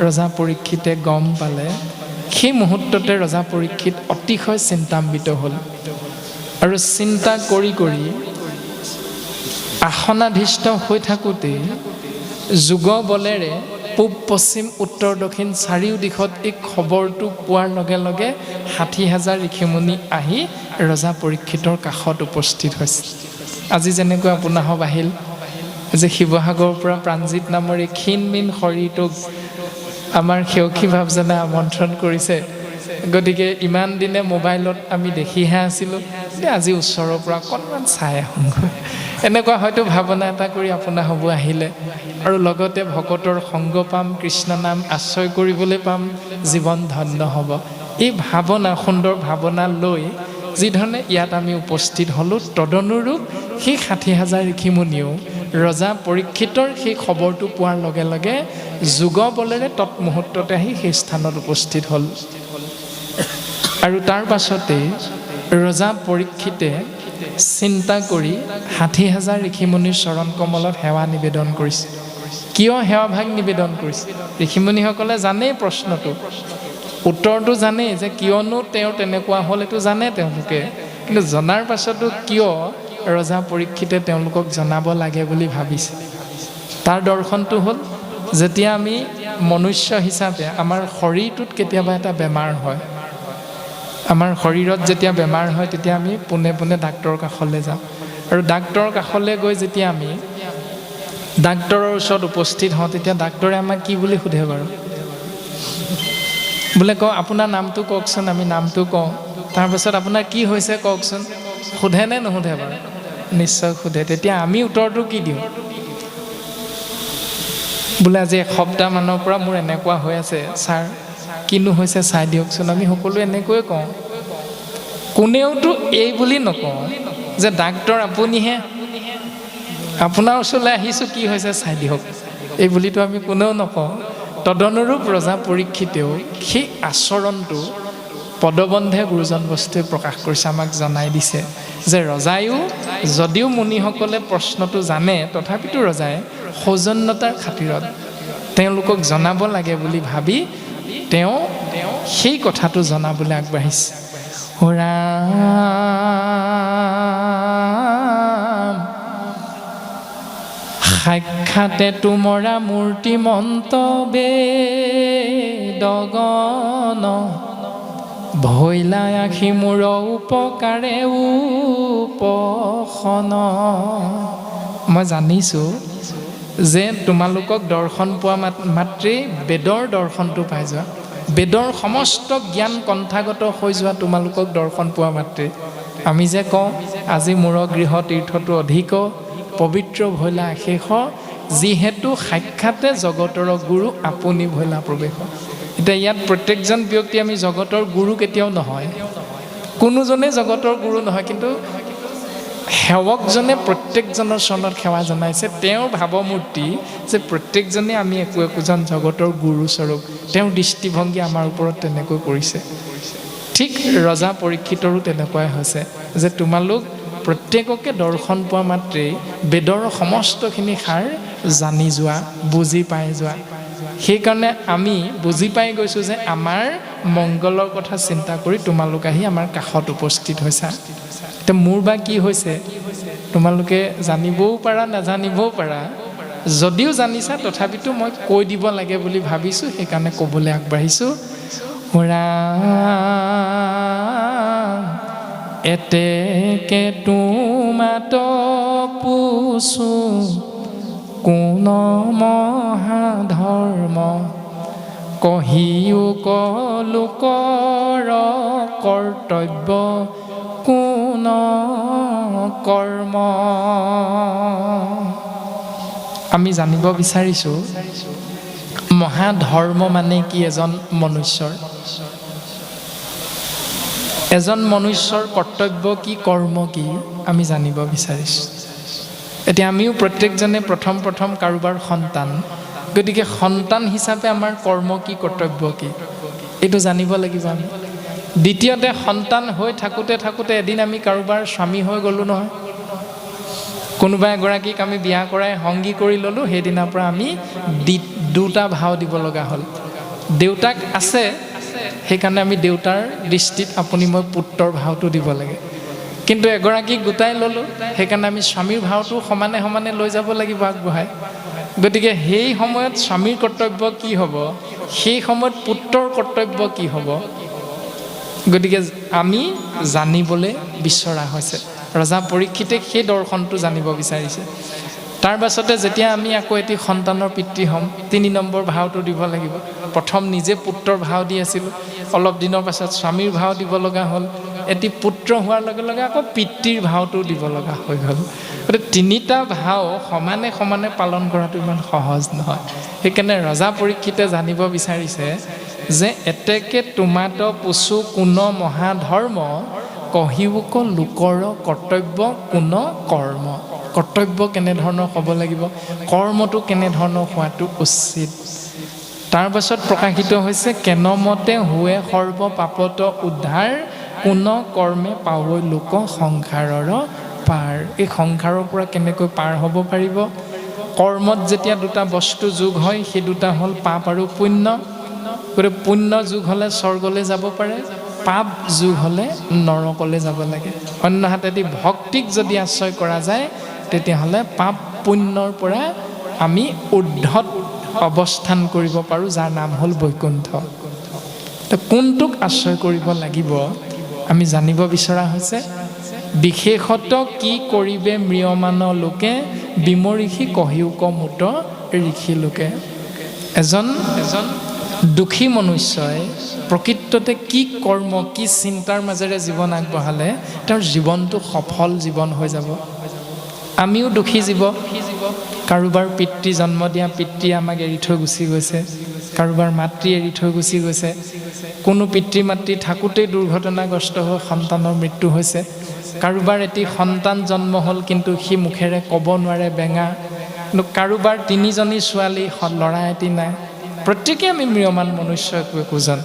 Speaker 1: ৰজা পৰীক্ষিতে গম পালে, সেই মুহূৰ্ততে ৰজা পৰীক্ষিত অতিশয় চিন্তান্বিত হ'ল। আৰু চিন্তা কৰি আসনাধীষ্ঠ হৈ থাকোঁতেই যোগ বলেৰে পূব পশ্চিম উত্তৰ দক্ষিণ চাৰিও দিশত এই খবৰটো পোৱাৰ লগে লগে 60,000 ঋষিমুনি আহি ৰজা পৰীক্ষিতৰ কাষত উপস্থিত হৈছে। আজি যেনেকৈ আপোনাসৱ আহিল যে শিৱসাগৰৰ পৰা প্ৰাণজিত নামৰ এই ক্ষীণমীন শৰীৰটোক আমাৰ সেউখী ভাৱজনে আমন্ত্ৰণ কৰিছে। গতিকে ইমান দিনে মোবাইলত আমি দেখিহে আছিলোঁ, আজি ওচৰৰ পৰা অকণমান চাই আহোঁগৈ, এনেকুৱা হয়তো ভাৱনা এটা কৰি আপোনাসৱ আহিলে। আৰু লগতে ভকতৰ সংগ পাম, কৃষ্ণ নাম আশ্ৰয় কৰিবলৈ পাম, জীৱন ধন্য হ'ব। এই ভাৱনা, সুন্দৰ ভাৱনা লৈ যিধৰণে ইয়াত আমি উপস্থিত হ'লোঁ, তদনুৰূপ সেই 60,000 ঋষিমুনিও ৰজা পৰীক্ষিতৰ সেই খবৰটো পোৱাৰ লগে লগে যোগ বলেৰে তৎমুহূৰ্ততে আহি সেই স্থানত উপস্থিত হ'ল। আৰু তাৰ পাছতে ৰজা পৰীক্ষিতে চিন্তা কৰি 60,000 ঋষিমুনিৰ চৰণ কমলত সেৱা নিবেদন কৰিছে। কিয় সেৱাভাগ নিবেদন কৰিছে? ঋষিমুনিসকলে জানেই প্ৰশ্নটো, উত্তৰটো জানেই যে কিয়নো তেওঁ তেনেকুৱা হ'ল, এইটো জানে তেওঁলোকে। কিন্তু জনাৰ পাছতো কিয় ৰজা পৰীক্ষিতে তেওঁলোকক জনাব লাগে বুলি ভাবিছে? তাৰ দৰ্শনটো হ'ল, যেতিয়া আমি মনুষ্য হিচাপে আমাৰ শৰীৰটোত কেতিয়াবা এটা বেমাৰ হয়, আমাৰ শৰীৰত যেতিয়া বেমাৰ হয় তেতিয়া আমি পোনে পোনে ডাক্তৰৰ কাষলৈ যাওঁ। আৰু ডাক্তৰৰ কাষলৈ গৈ যেতিয়া আমি ডাক্তৰৰ ওচৰত উপস্থিত হওঁ, তেতিয়া ডাক্তৰে আমাক কি বুলি সোধে বাৰু? বোলে কওঁ আপোনাৰ নামটো কওকচোন, আমি নামটো কওঁ, তাৰপাছত আপোনাৰ কি হৈছে কওকচোন। সোধে নে নুসুধে বাৰু? নিশ্চয় সোধে। তেতিয়া আমি উত্তৰটো কি দিওঁ? বোলে আজি এসপ্তাহমানৰ পৰা মোৰ এনেকুৱা হৈ আছে, ছাৰ কিনো হৈছে চাই দিয়কচোন। আমি সকলোৱে এনেকৈয়ে কওঁ। কোনেওতো এই বুলি নকওঁ যে ডাক্তৰ আপুনিহে, আপোনাৰ ওচৰলৈ আহিছোঁ, কি হৈছে চাই দিয়ক, এই বুলিতো আমি কোনেও নকওঁ। তদনুৰূপ ৰজা পৰীক্ষিতেও সেই আচৰণটো পদবন্ধে গুৰুজন বস্তুৱে প্ৰকাশ কৰিছে, আমাক জনাই দিছে যে ৰজায়ো যদিও মুনিসকলে প্ৰশ্নটো জানে, তথাপিতো ৰজাই সৌজন্যতাৰ খাতিৰত তেওঁলোকক জনাব লাগে বুলি ভাবি তেওঁ সেই কথাটো জনাবলৈ আগবাঢ়িছে। ৰাম সাক্ষাতে তোমৰা মূৰ্তিমন্ত বেদগণ ভৈলা আখি মোৰ উপকাৰে উপশন। মই জানিছোঁ যে তোমালোকক দৰ্শন পোৱা মাত্ৰেই বেদৰ দৰ্শনটো পাই যোৱা, বেদৰ সমস্ত জ্ঞান কণ্ঠাগত হৈ যোৱা তোমালোকক দৰ্শন পোৱা মাত্ৰেই। আমি যে কওঁ আজি মোৰ গৃহ তীৰ্থটো অধিক পবিত্ৰ ভৈলা শেষ, যিহেতু সাক্ষাতে জগতৰ গুৰু আপুনি ভৈলা প্ৰৱেশ। এতিয়া ইয়াত প্ৰত্যেকজন ব্যক্তি আমি জগতৰ গুৰু কেতিয়াও নহয়, কোনোজনে জগতৰ গুৰু নহয়, কিন্তু সেৱকজনে প্ৰত্যেকজনৰ চৰণত সেৱা জনাইছে। তেওঁৰ ভাৱমূৰ্তি যে প্ৰত্যেকজনে আমি একোজন জগতৰ গুৰু স্বৰূপ, তেওঁৰ দৃষ্টিভংগী আমাৰ ওপৰত তেনেকৈ কৰিছে। ঠিক ৰজা পৰীক্ষিতৰো তেনেকুৱাই হৈছে যে তোমালোক প্ৰত্যেককে দৰ্শন পোৱা মাত্ৰেই বেদৰ সমস্তখিনি সাৰ জানি যোৱা, বুজি পাই যোৱা। সেইকাৰণে আমি বুজি পাই গৈছোঁ যে আমাৰ মংগলৰ কথা চিন্তা কৰি তোমালোক আহি আমাৰ কাষত উপস্থিত হৈছা। এতিয়া মোৰ বা কি হৈছে তোমালোকে জানিবও পাৰা, নাজানিবও পাৰা। যদিও জানিছা তথাপিতো মই কৈ দিব লাগে বুলি ভাবিছোঁ, সেইকাৰণে ক'বলৈ আগবাঢ়িছোঁ। এতেকে তোমাত পুছো কোন মহাধৰ্ম, কহিও কলোকৰ কৰ্তব্য কোন কৰ্ম। আমি জানিব বিচাৰিছোঁ মহাধৰ্ম মানে কি এজন মনুষ্যৰ, এজন মনুষ্যৰ কৰ্তব্য কি, কৰ্ম কি, আমি জানিব বিচাৰিছোঁ। এতিয়া আমিও প্ৰত্যেকজনে প্ৰথম কাৰোবাৰ সন্তান, গতিকে সন্তান হিচাপে আমাৰ কৰ্ম কি, কৰ্তব্য কি, এইটো জানিব লাগিব আমি। দ্বিতীয়তে সন্তান হৈ থাকোঁতে এদিন আমি কাৰোবাৰ স্বামী হৈ গ'লোঁ নহয়, কোনোবা এগৰাকীক আমি বিয়া কৰাই সংগী কৰি ল'লোঁ, সেইদিনাৰ পৰা আমি দুটা ভাও দিব লগা হ'ল। দেউতাক আছে সেইকাৰণে আমি দেউতাৰ দৃষ্টিত আপুনি মই পুত্ৰৰ ভাওটো দিব লাগে, কিন্তু এগৰাকীক গোটাই ল'লোঁ সেইকাৰণে আমি স্বামীৰ ভাওটো সমানে লৈ যাব লাগিব আগবঢ়াই। গতিকে সেই সময়ত স্বামীৰ কৰ্তব্য কি হ'ব, সেই সময়ত পুত্ৰৰ কৰ্তব্য কি হ'ব, গতিকে আমি জানিবলৈ বিচৰা হৈছে। ৰজা পৰীক্ষিতে সেই দৰ্শনটো জানিব বিচাৰিছে। তাৰ পাছতে যেতিয়া আমি আকৌ এটি সন্তানৰ পিতৃ হ'ম, ৩ নম্বৰ ভাওটো দিব লাগিব। প্ৰথম নিজে পুত্ৰৰ ভাও দি আছিলোঁ, অলপ দিনৰ পাছত স্বামীৰ ভাও দিব লগা হ'ল, এটি পুত্ৰ হোৱাৰ লগে লগে আকৌ পিতৃৰ ভাওটো দিব লগা হৈ গ'ল। গতিকে ৩টা ভাও সমানে পালন কৰাটো ইমান সহজ নহয়। সেইকাৰণে ৰজা পৰীক্ষিতে জানিব বিচাৰিছে যে এতেকে তোমাত পুছো কোন মহাধৰ্ম, কহিওক লোকৰ কৰ্তব্য কোন কৰ্ম। কৰ্তব্য কেনেধৰণৰ হ'ব লাগিব, কৰ্মটো কেনেধৰণৰ হোৱাটো উচিত। তাৰ পাছত প্ৰকাশিত হৈছে কেনমতে হুৱে সৰ্ব পাপত উদ্ধাৰ, কোন কৰ্মে পাৱৈ লোক সংসাৰৰ পাৰ। এই সংসাৰৰ পৰা কেনেকৈ পাৰ হ'ব পাৰিব, কৰ্মত যেতিয়া দুটা বস্তু যোগ হয় সেই দুটা হ'ল পাপ আৰু পুণ্য। গতিকে পুণ্য যোগ হ'লে স্বৰ্গলৈ যাব পাৰে, পাপ যোগ হ'লে নৰকলৈ যাব লাগে। অন্যহাতেদি ভক্তিক যদি আশ্ৰয় কৰা যায় তেতিয়াহ'লে পাপ পুণ্যৰ পৰা আমি ঊৰ্ধ্বত অৱস্থান কৰিব পাৰোঁ, যাৰ নাম হ'ল বৈকুণ্ঠ। তো কোনটোক আশ্ৰয় কৰিব লাগিব আমি জানিব বিচৰা হৈছে। বিশেষত কি কৰিবে ম্ৰিয়মান লোকে, বিমৰিষি কহিওক মুত ঋষি লোকে। এজন দুখী মনুষ্যই প্ৰকৃততে কি কৰ্ম, কি চিন্তাৰ মাজেৰে জীৱন আগবঢ়ালে তেওঁৰ জীৱনটো সফল জীৱন হৈ যাব। আমিও দুখী জীৱ, কাৰোবাৰ পিতৃ জন্ম দিয়া পিতৃ আমাক এৰি থৈ গুচি গৈছে, কাৰোবাৰ মাতৃ এৰি থৈ গুচি গৈছে, কোনো পিতৃ মাতৃ থাকোঁতেই দুৰ্ঘটনাগ্ৰস্ত হৈ সন্তানৰ মৃত্যু হৈছে, কাৰোবাৰ এটি সন্তান জন্ম হ'ল কিন্তু সি মুখেৰে ক'ব নোৱাৰে, বেঙা, কিন্তু কাৰোবাৰ 3জনী ছোৱালী, ল'ৰা এটি নাই। প্ৰত্যেকেই আমি ম্ৰিয়মান মনুষ্য একোজন।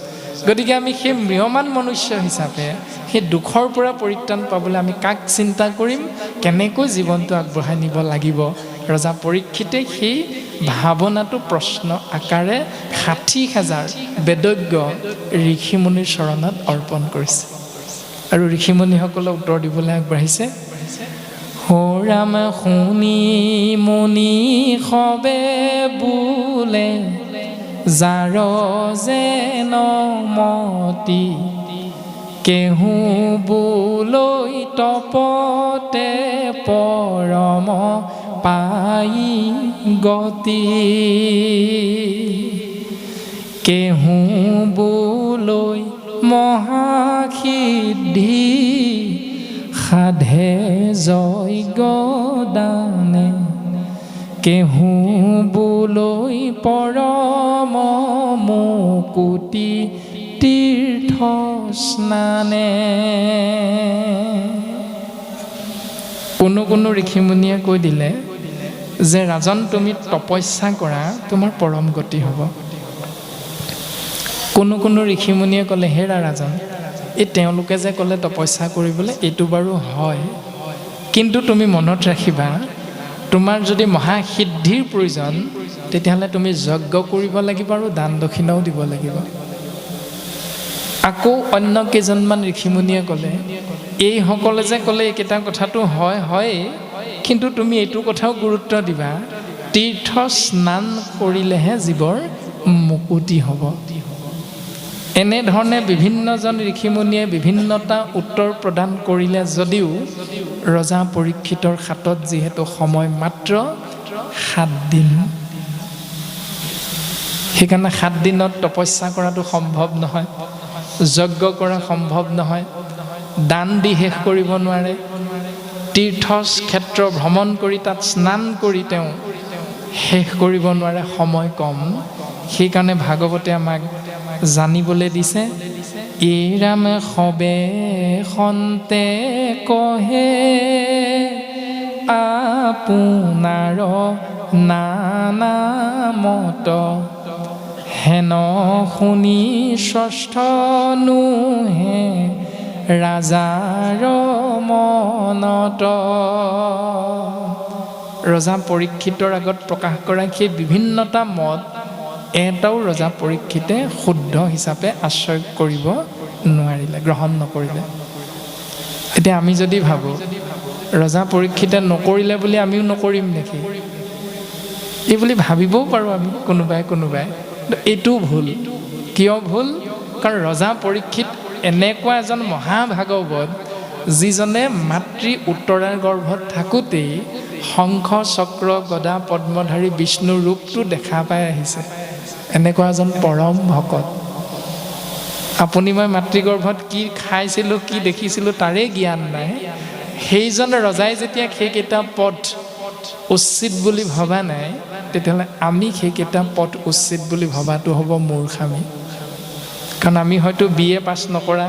Speaker 1: গতিকে আমি সেই ম্ৰিয়মান মনুষ্য হিচাপে সেই দুখৰ পৰা পৰিত্ৰাণ পাবলৈ আমি কাক চিন্তা কৰিম, কেনেকৈ জীৱনটো আগবঢ়াই নিব লাগিব। ৰজা পৰীক্ষিতে সেই ভাৱনাটো প্ৰশ্ন আকাৰে 60,000 বেদজ্ঞ ঋষিমুনিৰ চৰণত অৰ্পণ কৰিছে আৰু ঋষিমুনিসকলে উত্তৰ দিবলৈ আগবাঢ়িছে। ৰাম শুনি মুনি সবে বোলে যাৰ যেন মতি কেহু বোলৈ তপতে পৰম পাই গতি কেহু বোলৈ মহাসিদ্ধি সাধে যজ্ঞ দানে কেহু বোলৈ পৰম মুকুতি তীৰ্থ স্নানে। কোনো ঋষিমুনিয়ে কৈ দিলে যে ৰাজন তুমি তপস্যা কৰা তোমাৰ পৰম গতি হ'ব। কোনো ঋষিমুনিয়ে ক'লে হেৰা ৰাজন এই তেওঁলোকে যে ক'লে তপস্যা কৰিবলৈ এইটো বাৰু হয়, কিন্তু তুমি মনত ৰাখিবা তোমাৰ যদি মহাসিদ্ধিৰ প্ৰয়োজন তেতিয়াহ'লে তুমি যজ্ঞ কৰিব লাগিব আৰু দান দক্ষিণাও দিব লাগিব। আকৌ অন্য কেইজনমান ঋষিমুনিয়ে ক'লে এইসকলে যে ক'লে এইকেইটা কথাটো হয়, কিন্তু তুমি এইটো কথাও গুৰুত্ব দিবা তীৰ্থ স্নান কৰিলেহে জীৱৰ মুকুতি হ'ব। এনেধৰণে বিভিন্নজন ঋষিমুনিয়ে বিভিন্নটা উত্তৰ প্ৰদান কৰিলে যদিও ৰজা পৰীক্ষিতৰ হাতত যিহেতু সময় মাত্ৰ 7 দিন, সেইকাৰণে 7 দিনত তপস্যা কৰাটো সম্ভৱ নহয়, যজ্ঞ কৰা সম্ভৱ নহয়, দান দি শেষ কৰিব নোৱাৰে, তীৰ্থ ক্ষেত্ৰ ভ্ৰমণ কৰি তাত স্নান কৰি তেওঁ শেষ কৰিব নোৱাৰে, সময় কম। সেইকাৰণে ভাগৱতে আমাক জানিবলৈ দিছে এই ৰাম সবে সন্তে কহে আপোনাৰ নানামত হেন শুনি ষষ্ঠ নুহে ৰাজাৰ মনত। ৰজা পৰীক্ষিতৰ আগত প্ৰকাশ কৰা সেই বিভিন্নটা মত এটাও ৰজা পৰীক্ষিতে শুদ্ধ হিচাপে আশ্ৰয় কৰিব নোৱাৰিলে, গ্ৰহণ নকৰিলে। এতিয়া আমি যদি ভাবোঁ ৰজা পৰীক্ষিতে নকৰিলে বুলি আমিও নকৰিম নেকি, এই বুলি ভাবিবও পাৰোঁ আমি কোনোবাই। এইটো ভুল। কিয় ভুল? কাৰণ ৰজা পৰীক্ষিত এনেকুৱা এজন মহাভাগৱত যিজনে মাতৃ উত্তৰাৰ গৰ্ভত থাকোঁতেই শংখ চক্ৰ গদা পদ্মধাৰী বিষ্ণুৰ ৰূপটো দেখা পাই আহিছে। এনেকুৱা এজন পৰম ভকত। আপুনি মই মাতৃগৰ্ভত কি খাইছিলোঁ কি দেখিছিলোঁ তাৰে জ্ঞান নাই। সেইজন ৰজাই যেতিয়া সেইকেইটা পথ উচিত বুলি ভবা নাই, তেতিয়াহ'লে আমি সেইকেইটা পথ উচিত বুলি ভবাটো হ'ব মূৰ্খামি। কাৰণ আমি হয়তো BA পাছ নকৰা,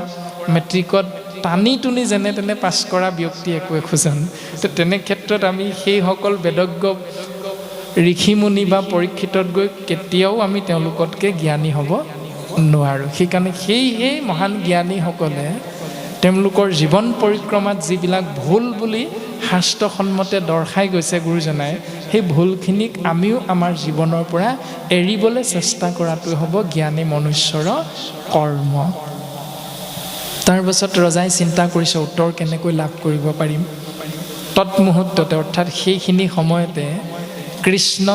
Speaker 1: মেট্ৰিকত টানি টুনি যেনে তেনে পাছ কৰা ব্যক্তি একোজন। তো তেনে ক্ষেত্ৰত আমি সেইসকল বেদজ্ঞ ঋষিমুনি বা পৰীক্ষিতত গৈ কেতিয়াও আমি তেওঁলোকতকৈ জ্ঞানী হ'ব নোৱাৰোঁ। সেইকাৰণে সেই মহান জ্ঞানীসকলে তেওঁলোকৰ জীৱন পৰিক্ৰমাত যিবিলাক ভুল বুলি শাস্ত্ৰসন্মতে দৰ্শাই গৈছে গুৰুজনাই, সেই ভুলখিনিক আমিও আমাৰ জীৱনৰ পৰা এৰিবলৈ চেষ্টা কৰাটোৱে হ'ব জ্ঞানী মনুষ্যৰ কৰ্ম। তাৰপাছত ৰজাই চিন্তা কৰিছে উত্তৰ কেনেকৈ লাভ কৰিব পাৰিম। তৎমুহূৰ্ততে অৰ্থাৎ সেইখিনি সময়তে কৃষ্ণ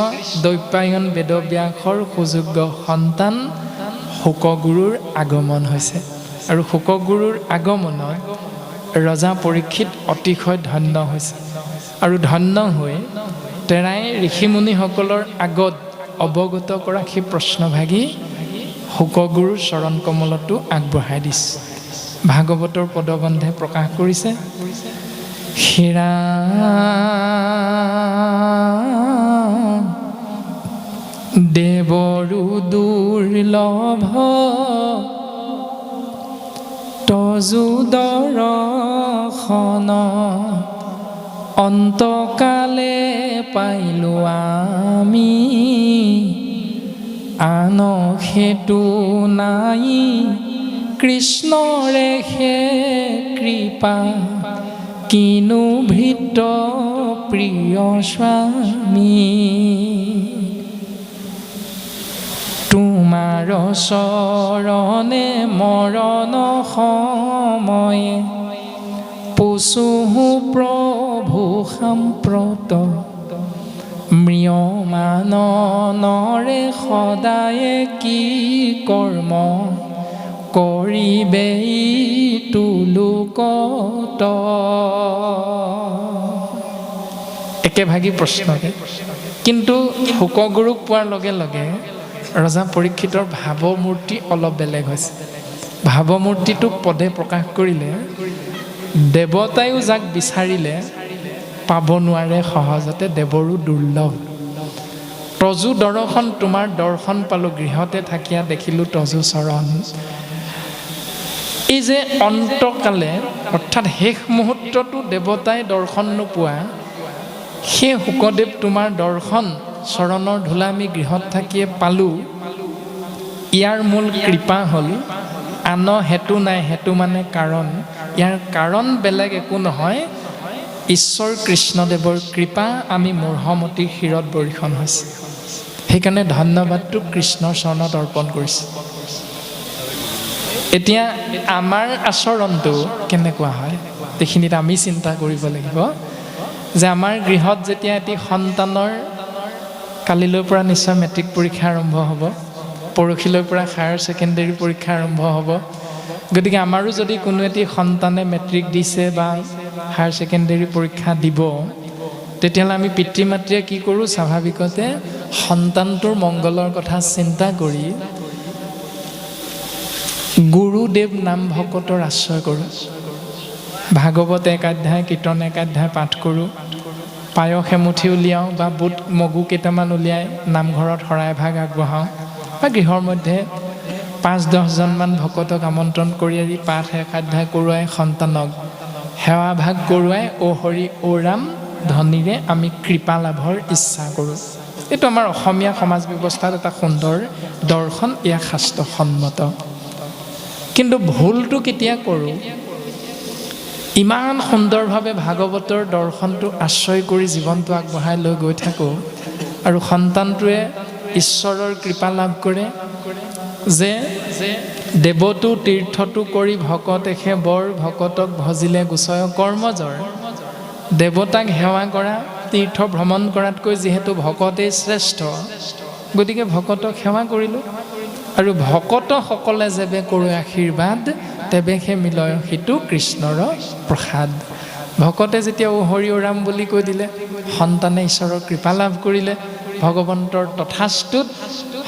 Speaker 1: দৈপায়ন বেদব্যাসৰ সুযোগ্য সন্তান শুকগুৰুৰ আগমন হৈছে। আৰু শুকগুৰুৰ আগমনত ৰজা পৰীক্ষিত অতিশয় ধন্য হৈছে। আৰু ধন্য হৈ তেৰাই ঋষিমুনিসকলৰ আগত অৱগত কৰা সেই প্ৰশ্নভাগী শুকগুৰুৰ চৰণ কমলতো আগবঢ়াই দিছে। ভাগৱতৰ পদবন্ধে প্ৰকাশ কৰিছে হেৰা দেৱৰু দুৰ্লভ তজু দৰ্শন অন্তকালে পাইলো আমি আন সেইটো নাই কৃষ্ণৰে হে কৃপা কিনো ভৃত্য প্ৰিয় স্বামী তোমাৰ চৰণে মৰণ সময়ে পশু প্ৰভু সাম্প্ৰত ম্ৰিয়মানৰে সদায়ে কি কৰ্ম কৰিবে তুলোকত। একেভাগী প্ৰশ্নকে, কিন্তু শুকগুৰুক পোৱাৰ লগে লগে ৰজা পৰীক্ষিতৰ ভাৱমূৰ্তি অলপ বেলেগ হৈছে। ভাৱমূৰ্তিটোক পদে প্ৰকাশ কৰিলে দেৱতায়ো যাক বিচাৰিলে পাব নোৱাৰে সহজতে, দেৱৰো দুৰ্লভ। তজু দৰ্শন তোমাৰ দৰ্শন পালোঁ, গৃহতে থাকিয়া দেখিলোঁ তজু চৰণ। এই যে অন্তকালে অৰ্থাৎ শেষ মুহূৰ্ততো দেৱতাই দৰ্শন নোপোৱা, সেই শুকদেৱ তোমাৰ দৰ্শন চৰণৰ ধূলা আমি গৃহত থাকিয়ে পালোঁ। ইয়াৰ মূল কৃপা হ'ল, আন হেতু নাই, হেতু মানে কাৰণ। ইয়াৰ কাৰণ বেলেগ একো নহয়, ঈশ্বৰ কৃষ্ণদেৱৰ কৃপা আমি মূঢ়মতীৰ শিৰত বৰ্ষণ হৈছে। সেইকাৰণে ধন্যবাদটো কৃষ্ণৰ চৰণত অৰ্পণ কৰিছোঁ। এতিয়া আমাৰ আচৰণটো কেনেকুৱা হয় এইখিনিত আমি চিন্তা কৰিব লাগিব। যে আমাৰ গৃহত যেতিয়া এটি সন্তানৰ, কালিলৈৰ পৰা নিশ্চয় মেট্ৰিক পৰীক্ষা আৰম্ভ হ'ব, পৰহিলৈৰ পৰা হায়াৰ ছেকেণ্ডেৰী পৰীক্ষা আৰম্ভ হ'ব। গতিকে আমাৰো যদি কোনো এটি সন্তানে মেট্ৰিক দিছে বা হায়াৰ ছেকেণ্ডেৰী পৰীক্ষা দিব, তেতিয়াহ'লে আমি পিতৃ মাতৃয়ে কি কৰোঁ, স্বাভাৱিকতে সন্তানটোৰ মংগলৰ কথা চিন্তা কৰি গুৰুদেৱ নাম ভকতৰ আশ্ৰয় কৰোঁ। ভাগৱত একাধ্যায়, কীৰ্তন একাধ্যায় পাঠ কৰোঁ, পায়স এমুঠি উলিয়াওঁ বা বুট মগু কেইটামান উলিয়াই নামঘৰত শৰাই ভাগ আগবঢ়াওঁ, বা গৃহৰ মধ্যে ৫-১০জনমান ভকতক আমন্ত্ৰণ কৰি আদি পাঠ একাধ্যায় কৰোৱাই সন্তানক সেৱা ভাগ কৰোৱাই অ হৰি অ ৰাম ধ্বনিৰে আমি কৃপা লাভৰ ইচ্ছা কৰোঁ। এইটো আমাৰ অসমীয়া সমাজ ব্যৱস্থাত এটা সুন্দৰ দৰ্শন, এয়া শাস্ত্ৰসন্মত। কিন্তু ভুলটো কেতিয়া কৰোঁ, ইমান সুন্দৰভাৱে ভাগৱতৰ দৰ্শনটো আশ্ৰয় কৰি জীৱনটো আগবঢ়াই লৈ গৈ থাকোঁ, আৰু সন্তানটোৱে ঈশ্বৰৰ কৃপা লাভ কৰে যে দেৱতো তীৰ্থটো কৰি ভকতেহে বৰ, ভকতক ভজিলে গোচয় কৰ্মজৰ। দেৱতাক সেৱা কৰা, তীৰ্থ ভ্ৰমণ কৰাতকৈ যিহেতু ভকতেই শ্ৰেষ্ঠ, গতিকে ভকতক সেৱা কৰিলোঁ। আৰু ভকতসকলে যেবে কৰোঁ আশীৰ্বাদ, তেবেহে মিলয় সিটো কৃষ্ণৰ প্ৰসাদ। ভকতে যেতিয়া অ হৰি অ ৰাম বুলি কৈ দিলে, সন্তানে ঈশ্বৰৰ কৃপা লাভ কৰিলে, ভগৱন্তৰ তথাস্তুত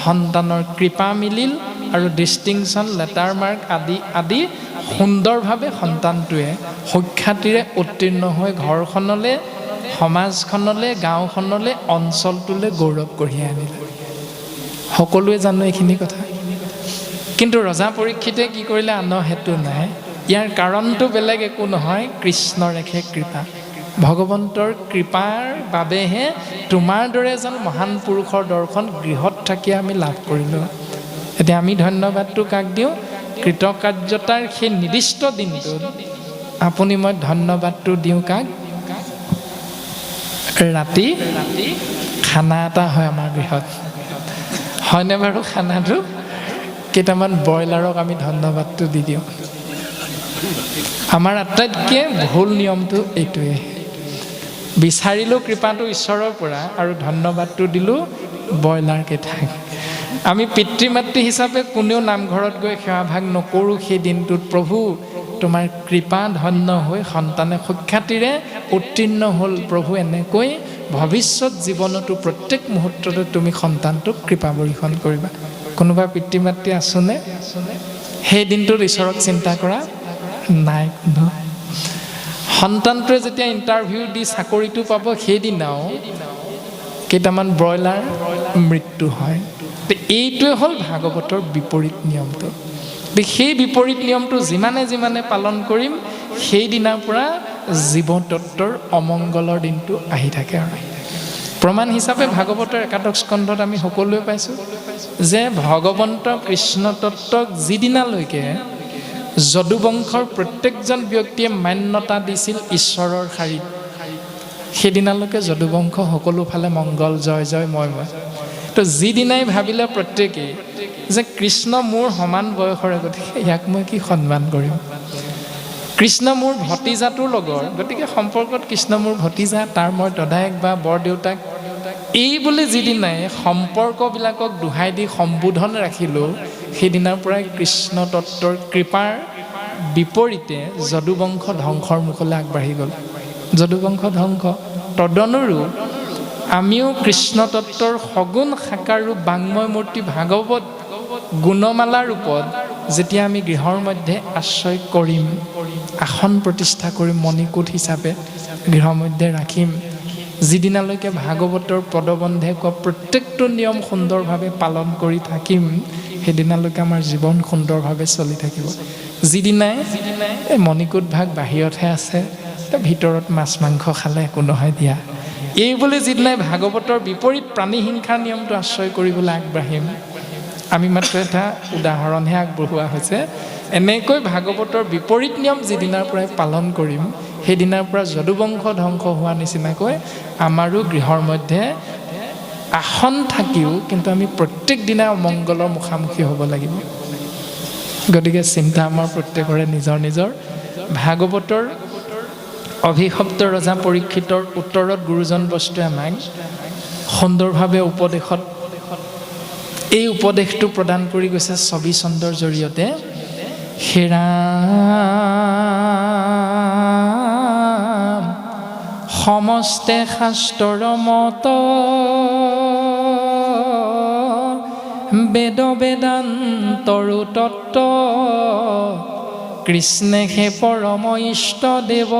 Speaker 1: সন্তানৰ কৃপা মিলিল, আৰু ডিষ্টিংশ্যন, লেটাৰ মাৰ্ক আদি সুন্দৰভাৱে সন্তানটোৱে সুখ্যাতিৰে উত্তীৰ্ণ হৈ ঘৰখনলৈ, সমাজখনলৈ, গাঁওখনলৈ, অঞ্চলটোলৈ গৌৰৱ কঢ়িয়াই আনিলে। সকলোৱে জানো এইখিনি কথা। কিন্তু ৰজা পৰীক্ষিতে কি কৰিলে, আন হেতু নাই, ইয়াৰ কাৰণটো বেলেগ একো নহয়, কৃষ্ণৰ একে কৃপা। ভগৱন্তৰ কৃপাৰ বাবেহে তোমাৰ দৰে এজন মহান পুৰুষৰ দৰ্শন গৃহত থাকি আমি লাভ কৰিলোঁ। এতিয়া আমি ধন্যবাদটো কাক দিওঁ, কৃতকাৰ্যতাৰ সেই নিৰ্দিষ্ট দিনটোত আপুনি মই ধন্যবাদটো দিওঁ কাক, ৰাতি খানা এটা হয় আমাৰ গৃহত, হয়নে বাৰু? খানাটো কেইটামান ব্ৰইলাৰক আমি ধন্যবাদটো দি দিওঁ। আমাৰ আটাইতকৈ ভুল নিয়মটো এইটোৱে, বিচাৰিলোঁ কৃপাটো ঈশ্বৰৰ পৰা আৰু ধন্যবাদটো দিলোঁ ব্ৰইলাৰ কেইটাক। আমি পিতৃ মাতৃ হিচাপে কোনেও নামঘৰত গৈ সেৱা ভাগ নকৰোঁ সেই দিনটোত, প্ৰভু তোমাৰ কৃপা ধন্য হৈ সন্তানে সুখ্যাতিৰে উত্তীৰ্ণ হ'ল, প্ৰভু এনেকৈ ভৱিষ্যত জীৱনতো প্ৰত্যেক মুহূৰ্ততে তুমি সন্তানটোক কৃপা বৰ্ষণ কৰিবা। কোনোবা পিতৃ মাতৃ আছোনে সেই দিনটোত ঈশ্বৰক চিন্তা কৰা? নাই কোনো। সন্তানটোৱে যেতিয়া ইণ্টাৰভিউ দি চাকৰিটো পাব, সেইদিনাও কেইটামান ব্ৰইলাৰ মৃত্যু হয়। এইটোৱে হ'ল ভাগৱতৰ বিপৰীত নিয়মটো। সেই বিপৰীত নিয়মটো যিমানে যিমানে পালন কৰিম, সেইদিনাৰ পৰা জীৱতত্বৰ অমংগলৰ দিনটো আহি থাকে। আৰু প্ৰমাণ হিচাপে ভাগৱতৰ একাদশ স্কন্ধত আমি সকলোৱে পাইছোঁ যে ভগৱন্ত কৃষ্ণ তত্ত্বক যিদিনালৈকে যদুবংশৰ প্ৰত্যেকজন ব্যক্তিয়ে মান্যতা দিছিল ঈশ্বৰৰ শাৰীত, সেইদিনালৈকে যদুবংশ সকলো ফালে মংগল, জয় জয় ময় ময়। তো যিদিনাই ভাবিলে প্ৰত্যেকেই যে কৃষ্ণ মোৰ সমান বয়সৰে, গতিকে ইয়াক মই কি সন্মান কৰিম, কৃষ্ণ মোৰ ভতিজাটোৰ লগৰ, গতিকে সম্পৰ্কত কৃষ্ণ মোৰ ভতিজা, তাৰ মই দদায়েক বা বৰদেউতাক, এই বুলি যিদিনাই সম্পৰ্কবিলাকক দোহাই দি সম্বোধন ৰাখিলোঁ, সেইদিনাৰ পৰাই কৃষ্ণ তত্ত্বৰ কৃপাৰ বিপৰীতে যদুবংশ ধ্বংসৰ মুখলৈ আগবাঢ়ি গ'ল। যদুবংশ ধ্বংস। তদনুৰূপ আমিও কৃষ্ণ তত্ত্বৰ সগুণ সাকাৰ ৰূপ বাংময় মূৰ্তি ভাগৱত গুণমালা ৰূপত যেতিয়া আমি গৃহৰ মধ্যে আশ্ৰয় কৰিম, আসন প্ৰতিষ্ঠা কৰিম, মণিকূট হিচাপে গৃহৰ মধ্যে ৰাখিম, যিদিনালৈকে ভাগৱতৰ পদবন্ধে কোৱা প্ৰত্যেকটো নিয়ম সুন্দৰভাৱে পালন কৰি থাকিম, সেইদিনালৈকে আমাৰ জীৱন সুন্দৰভাৱে চলি থাকিব। যিদিনাই এই মণিকূট ভাগ বাহিৰতহে আছে, ভিতৰত মাছ মাংস খালে একো নহয় দিয়া, এই বুলি যিদিনাই ভাগৱতৰ বিপৰীত প্ৰাণী হিংসাৰ নিয়মটো আশ্ৰয় কৰিবলৈ আগবাঢ়িম, আমি মাত্ৰ এটা উদাহৰণহে আগবঢ়োৱা হৈছে, এনেকৈ ভাগৱতৰ বিপৰীত নিয়ম যিদিনাৰ পৰাই পালন কৰিম, সেইদিনাৰ পৰা যদুবংশ ধ্বংস হোৱা নিচিনাকৈ আমাৰো গৃহৰ মধ্যে আসন থাকিও কিন্তু আমি প্ৰত্যেক দিনাই অমংগলৰ মুখামুখি হ'ব লাগিব। গতিকে চিন্তা আমাৰ প্ৰত্যেকৰে নিজৰ নিজৰ। ভাগৱতৰ অভিশপ্ত ৰজা পৰীক্ষিতৰ উত্তৰত গুৰুজন বস্তুৱে আমাক সুন্দৰভাৱে উপদেশত এই উপদেশটো প্ৰদান কৰি গৈছে ছবি ছন্দৰ জৰিয়তে। হেৰাম সমস্তে শাস্ত্ৰৰ মত বেদ বেদান্তৰো তত্ত্ব কৃষ্ণে হে পৰম ইষ্ট দেৱ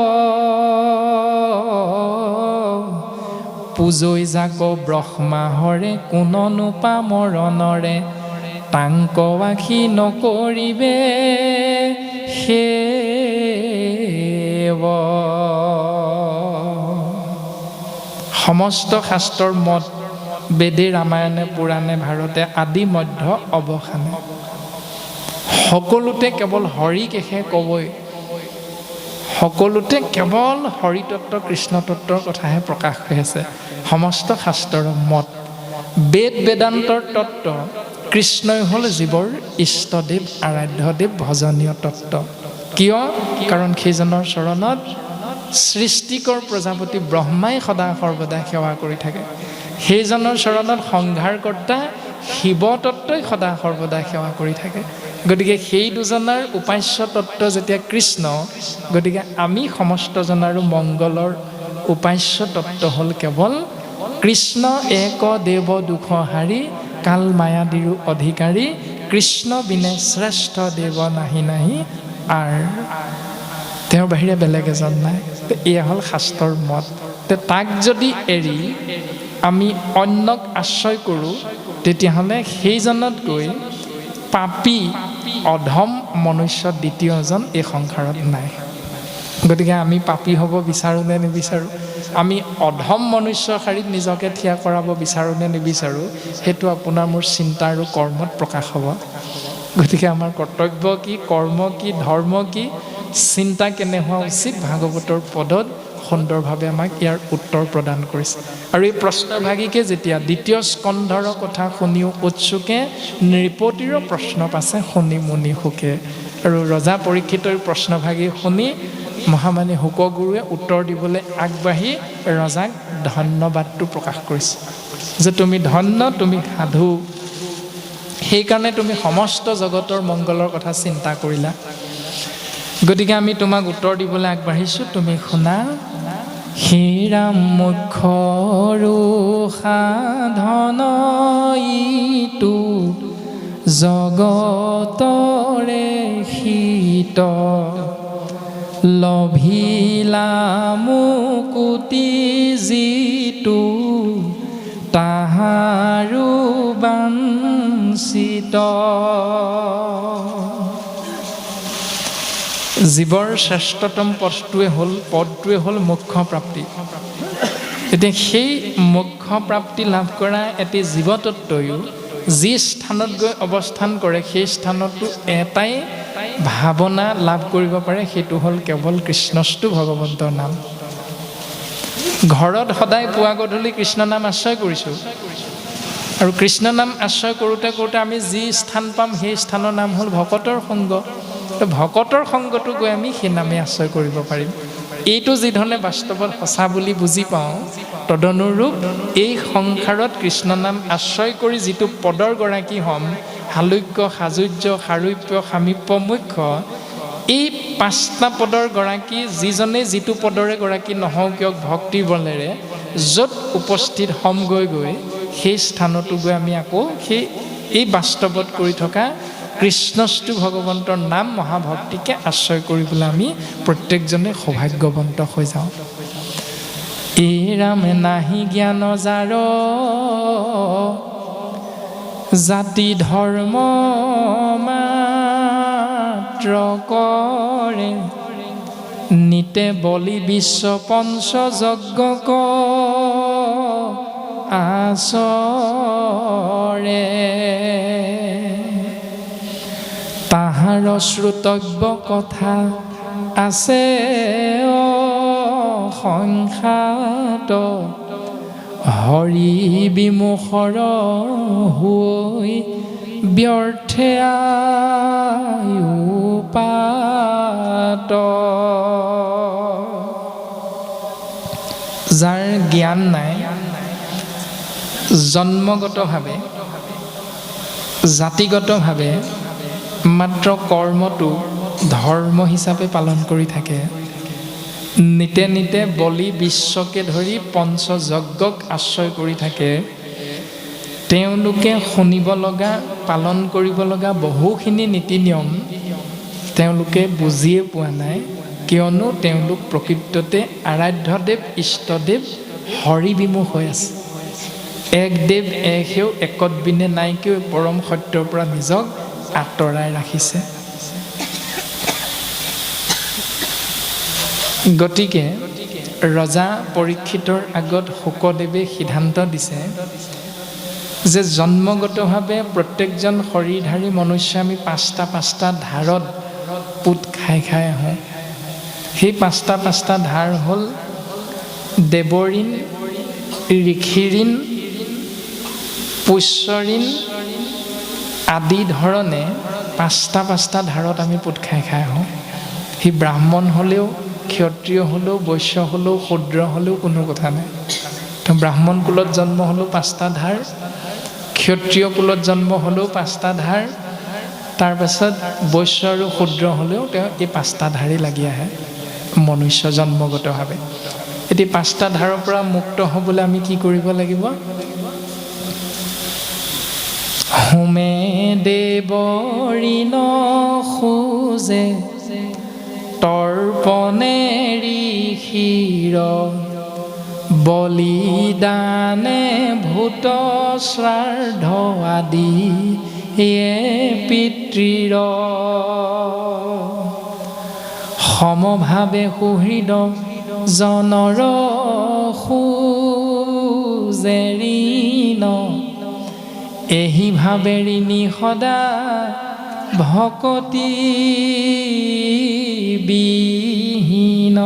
Speaker 1: পূজৈ যাক ব্ৰহ্মা হৰে কোননো পামৰণৰে তাংক আখি নকৰিবে সেৱ। সমস্ত শাস্ত্ৰৰ মত বেদে ৰামায়ণে পুৰাণে ভাৰতে আদি মধ্য অৱসানে সকলোতে কেৱল হৰিকেহে ক'বই, সকলোতে কেৱল হৰিতত্ত্ব কৃষ্ণতত্ত্বৰ কথাহে প্ৰকাশ হৈ আছে। সমস্ত শাস্ত্ৰৰ মত বেদ বেদান্তৰ তত্ত্ব, কৃষ্ণই হ'ল জীৱৰ ইষ্টদেৱ আৰাধ্যদেৱ ভজনীয় তত্ত্ব। কিয়? কাৰণ সেইজনৰ চৰণত সৃষ্টিকৰ প্ৰজাপতি ব্ৰহ্মাই সদা সৰ্বদা সেৱা কৰি থাকে, সেইজনৰ চৰণত সংহাৰকৰ্তা শিৱ তত্ত্বই সদা সৰ্বদা সেৱা কৰি থাকে। গতিকে সেই দুজনাৰ উপাস্য তত্ত্ব যেতিয়া কৃষ্ণ, গতিকে আমি সমস্তজনাৰো মংগলৰ উপাস্য তত্ত্ব হ'ল কেৱল কৃষ্ণ এক দেৱ দুখ হাৰি কাল মায়াদিৰো অধিকাৰী কৃষ্ণ বিনে শ্ৰেষ্ঠ দেৱ নাহি নাহি আৰ। তেওঁৰ বাহিৰে বেলেগ এজন নাই। এয়া হ'ল শাস্ত্ৰৰ মত। তাক যদি এৰি আমি অন্যক আশ্ৰয় কৰোঁ, তেতিয়াহ'লে সেইজনতকৈ পাপী অধম মনুষ্য দ্বিতীয়জন এই সংসাৰত নাই। গতিকে আমি পাপী হ'ব বিচাৰোঁ নে নিবিচাৰোঁ, আমি অধম মনুষ্যৰ শাৰীত নিজকে থিয় কৰাব বিচাৰোঁ নে নিবিচাৰোঁ, সেইটো আপোনাৰ মোৰ চিন্তা আৰু কৰ্মত প্ৰকাশ হ'ব। গতিকে আমাৰ কৰ্তব্য কি, কৰ্ম কি, ধৰ্ম কি, চিন্তা কেনে হোৱা উচিত, ভাগৱতৰ পদত সুন্দৰভাৱে আমাক ইয়াৰ উত্তৰ প্ৰদান কৰিছে। আৰু এই প্ৰশ্নভাগীকে যেতিয়া দ্বিতীয় স্কন্ধৰ কথা শুনিও উৎসুকে নৃপতিৰ প্ৰশ্ন পাছে শুনি মুনি সুখে। আৰু ৰজা পৰীক্ষিতৰ প্ৰশ্নভাগী শুনি মহামানী শুকগুৰুৱে উত্তৰ দিবলৈ আগবাঢ়ি ৰজাক ধন্যবাদটো প্ৰকাশ কৰিছে যে তুমি ধন্য, তুমি সাধু, সেইকাৰণে তুমি সমস্ত জগতৰ মংগলৰ কথা চিন্তা কৰিলা। গতিকে আমি তোমাক উত্তৰ দিবলৈ আগবাঢ়িছোঁ, তুমি শুনা। হেৰাম মুখ্যৰো সাধন ইটো জগতৰে শীত লভিলা মুকুতি যিটো তাহাৰো বাঞ্ছিত। জীৱৰ শ্ৰেষ্ঠতম পদটোৱে হ'ল মোক্ষ প্ৰাপ্তি। এতিয়া সেই মোক্ষ প্ৰাপ্তি লাভ কৰা এটি জীৱতত্ত্বয়ো যি স্থানত গৈ অৱস্থান কৰে, সেই স্থানতো এটাই ভাৱনা লাভ কৰিব পাৰে, সেইটো হ'ল কেৱল কৃষ্ণস্তু ভগৱন্তৰ নাম। ঘৰত সদায় পুৱা গধূলি কৃষ্ণ নাম আশ্ৰয় কৰিছোঁ, আৰু কৃষ্ণ নাম আশ্ৰয় কৰোঁতে কৰোঁতে আমি যি স্থান পাম সেই স্থানৰ নাম হ'ল ভকতৰ সংগ। তো ভকতৰ সংগটো গৈ আমি সেই নামে আশ্ৰয় কৰিব পাৰিম। এইটো যিধৰণে বাস্তৱত সঁচা বুলি বুজি পাওঁ, তদনুৰূপ এই সংসাৰত কৃষ্ণ নাম আশ্ৰয় কৰি যিটো পদৰ গৰাকী হ'ম, হালুক্য, সাজুৰ্য, সাৰূপ্য, সামীপ্য, মুখ্য, এই 5টা পদৰ গৰাকী যিজনে যিটো পদৰে গৰাকী নহওঁ কিয় ভক্তিৰ বলেৰে য'ত উপস্থিত হ'ম গৈ সেই স্থানতো গৈ আমি আকৌ এই বাস্তৱত কৰি থকা কৃষ্ণস্তু ভগৱন্তৰ নাম মহাভক্তিকে আশ্ৰয় কৰিবলৈ আমি প্ৰত্যেকজনে সৌভাগ্যৱন্ত হৈ যাওঁ। এই ৰাম নাহি জ্ঞান যাৰ, জাতি ধৰ্ম মাত্ৰ কৰে, নিতে বলি বিশ্ব পঞ্চ যজ্ঞ আচৰে, তাহাৰ শ্ৰুতব্য কথা আছে অসংখ্যাত, হৰি বিমুখৰ হৈ ব্যৰ্থে আয়ু পাত। যাৰ জ্ঞান নাই, জন্মগতভাৱে জাতিগতভাৱে মাত্ৰ কৰ্মটো ধৰ্ম হিচাপে পালন কৰি থাকে, নিতে নিতে বলি বিশ্বকে ধৰি পঞ্চযজ্ঞক আশ্ৰয় কৰি থাকে, তেওঁলোকে শুনিব লগা পালন কৰিব লগা বহুখিনি নীতি নিয়ম তেওঁলোকে বুজিয়ে পোৱা নাই। কিয়নো তেওঁলোক প্ৰকৃততে আৰাধ্যদেৱ ইষ্টদেৱ হৰি বিমুখ হৈ আছে। এক দেৱ এক সেও একত বিনে নাইকেও পৰম সত্যৰ পৰা নিজক আঁতৰাই ৰাখিছে। গতিকে ৰজা পৰীক্ষিতৰ আগত শুকদেৱে সিদ্ধান্ত দিছে যে জন্মগতভাৱে প্ৰত্যেকজন শৰীৰধাৰী মনুষ্য আমি 5টা ধাৰত পুত খাই আহোঁ। সেই 5টা ধাৰ হ'ল দেৱঋণ, ঋষিঋণ, পুষ্যঋণ আদি ধৰণে 5টা ধাৰত আমি পুত খাই আহোঁ। সি ব্ৰাহ্মণ হ'লেও, ক্ষত্ৰিয় হ'লেও, বৈশ্য হ'লেও, শূদ্ৰ হ'লেও কোনো কথা নাই। তো ব্ৰাহ্মণ কুলত জন্ম হ'লেও 5টা ধাৰ, ক্ষত্ৰিয় কুলত জন্ম হ'লেও 5টা ধাৰ, তাৰপাছত বৈশ্য আৰু শূদ্ৰ হ'লেও তেওঁ এই 5টা ধাৰেই লাগি আহে মনুষ্য জন্মগতভাৱে। এতিয়া 5টা ধাৰৰ পৰা মুক্ত হ'বলৈ আমি কি কৰিব লাগিব? হোমে দেৱঋণ খোজে, তৰ্পণে ঋষিৰ, বলিদানে ভূত শ্ৰাদ্ধ আদি পিতৃৰ, সমভাৱে সুহৃদ জনৰ খোজে ঋণ, এহি ভাৱে ঋণী সদা ভকতি বিহীন।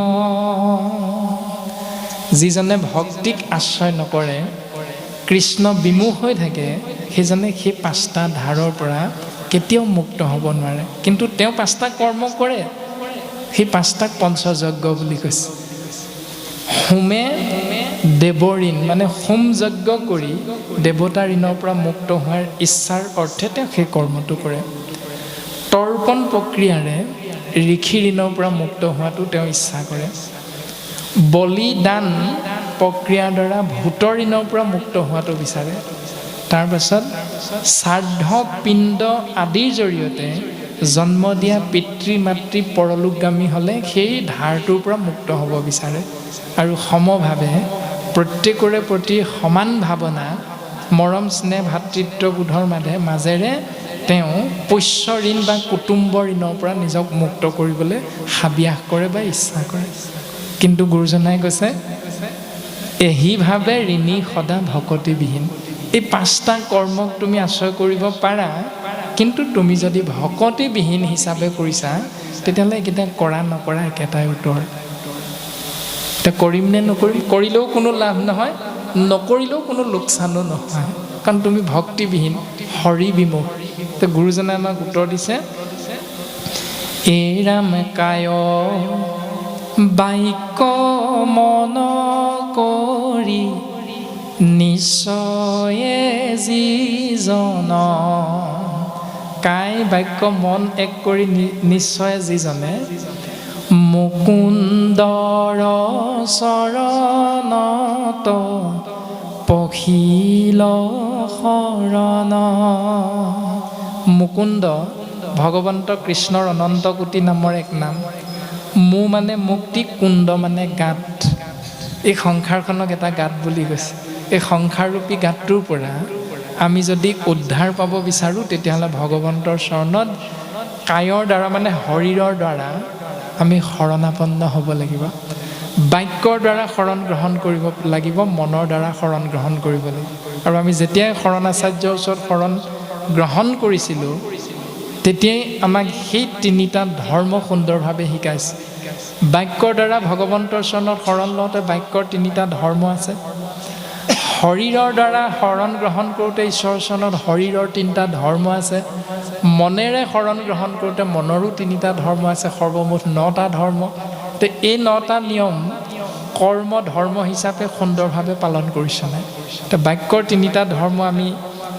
Speaker 1: যিজনে ভক্তিক আশ্ৰয় নকৰে, কৃষ্ণ বিমুখ হৈ থাকে, সেইজনে সেই 5টা ধাৰৰ পৰা কেতিয়াও মুক্ত হ'ব নোৱাৰে। কিন্তু তেওঁ 5টা কৰ্ম কৰে, সেই 5টাক পঞ্চযজ্ঞ বুলি কৈছে। হোমে দেৱঋণ মানে হোম যজ্ঞ কৰি দেৱতাৰ ঋণৰ পৰা মুক্ত হোৱাৰ ইচ্ছাৰ অৰ্থে তেওঁ সেই কৰ্মটো কৰে। তৰ্পণ প্ৰক্ৰিয়াৰে ঋষিৰ ঋণৰ পৰা মুক্ত হোৱাটো তেওঁ ইচ্ছা কৰে। বলিদান প্ৰক্ৰিয়াৰ দ্বাৰা ভূতৰ ঋণৰ পৰা মুক্ত হোৱাটো বিচাৰে। তাৰপাছত শ্ৰাদ্ধ পিণ্ড আদিৰ জৰিয়তে জন্ম দিয়া পিতৃ মাতৃ পৰলোকগামী হ'লে সেই ধাৰটোৰ পৰা মুক্ত হ'ব বিচাৰে। আৰু সমভাৱে প্ৰত্যেকৰে প্ৰতি সমান ভাৱনা, মৰম স্নেহ ভাতৃত্ববোধৰ মাজেৰে তেওঁ পোষ্য ঋণ বা কুটুম্ব ঋণৰ পৰা নিজক মুক্ত কৰিবলৈ হাবিয়াস কৰে বা ইচ্ছা কৰে। কিন্তু গুৰুজনাই কৈছে এহিভাৱে ঋণী সদা ভকতিবিহীন। এই 5টা কৰ্মক তুমি আশ্ৰয় কৰিব পাৰা, কিন্তু তুমি যদি ভকতিবিহীন হিচাপে কৰিছা, তেতিয়াহ'লে এইকেইটা কৰা নকৰা একেটাই উত্তৰ। এতিয়া কৰিম নে নকৰিম, কৰিলেও কোনো লাভ নহয়, নকৰিলেও কোনো লোকচানো নহয়, কাৰণ তুমি ভক্তিবিহীন, হৰি বিমুখ। তো গুৰুজনে আমাক উত্তৰ দিছে এৰাম কায় বাক্য মন কৰি নিশ্চয়ে যিজন কায় বাক্য মন এক কৰি নিশ্চয় যিজনে মুকুন্দৰ চৰণত পখিল শৰণ। মুকুন্দ ভগৱন্ত কৃষ্ণৰ অনন্ত কোটি নামৰ এক নাম। মু মানে মুক্তি, কুণ্ড মানে গাঁত। এই সংসাৰখনক এটা গাঁত বুলি কৈছে। এই সংসাৰৰূপী গাঁতটোৰ পৰা আমি যদি উদ্ধাৰ পাব বিচাৰোঁ তেতিয়াহ'লে ভগৱন্তৰ চৰণত কায়ৰ দ্বাৰা মানে শৰীৰৰ দ্বাৰা আমি শৰণাপন্ন হ'ব লাগিব। বাক্যৰ দ্বাৰা শৰণ গ্ৰহণ কৰিব লাগিব, মনৰ দ্বাৰা শৰণ গ্ৰহণ কৰিব লাগিব। আৰু আমি যেতিয়াই শৰণাচাৰ্যৰ ওচৰত শৰণ গ্ৰহণ কৰিছিলোঁ তেতিয়াই আমাক সেই তিনিটা ধৰ্ম সুন্দৰভাৱে শিকাইছে। বাক্যৰ দ্বাৰা ভগৱন্তৰ চৰণত শৰণ লওঁতে বাক্যৰ তিনিটা ধৰ্ম আছে। শৰীৰৰ দ্বাৰা শৰণ গ্ৰহণ কৰোঁতে ঈশ্বৰৰ চৰণত শৰীৰৰ তিনিটা ধৰ্ম আছে। মনেৰে শৰণ গ্ৰহণ কৰোঁতে মনৰো তিনিটা ধৰ্ম আছে, সৰ্বমুঠ 9টা ধৰ্ম। তো এই 9টা নিয়ম কৰ্ম ধৰ্ম হিচাপে সুন্দৰভাৱে পালন কৰিছেনে? তো বাক্যৰ তিনিটা ধৰ্ম আমি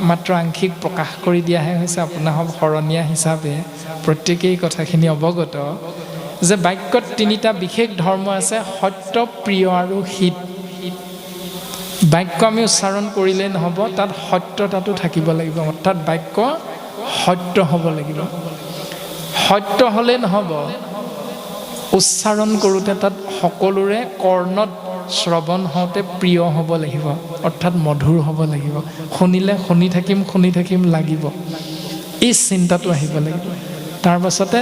Speaker 1: মাত্ৰ আংশিক প্ৰকাশ কৰি দিয়াহে হৈছে। আপোনাক শৰণীয়া হিচাপে প্ৰত্যেকেই কথাখিনি অৱগত যে বাক্যত তিনিটা বিশেষ ধৰ্ম আছে, সত্য, প্ৰিয় আৰু হিত। বাক্য আমি উচ্চাৰণ কৰিলেই নহ'ব, তাত সত্যতাটো থাকিব লাগিব। অৰ্থাৎ বাক্য সত্য হ'ব লাগিব। সত্য হ'লেই নহ'ব, উচ্চাৰণ কৰোঁতে তাত সকলোৰে কৰ্ণত শ্ৰৱণ হওঁতে প্ৰিয় হ'ব লাগিব, অৰ্থাৎ মধুৰ হ'ব লাগিব। শুনিলে শুনি থাকিম লাগিব, এই চিন্তাটো আহিব লাগিব। তাৰ পাছতে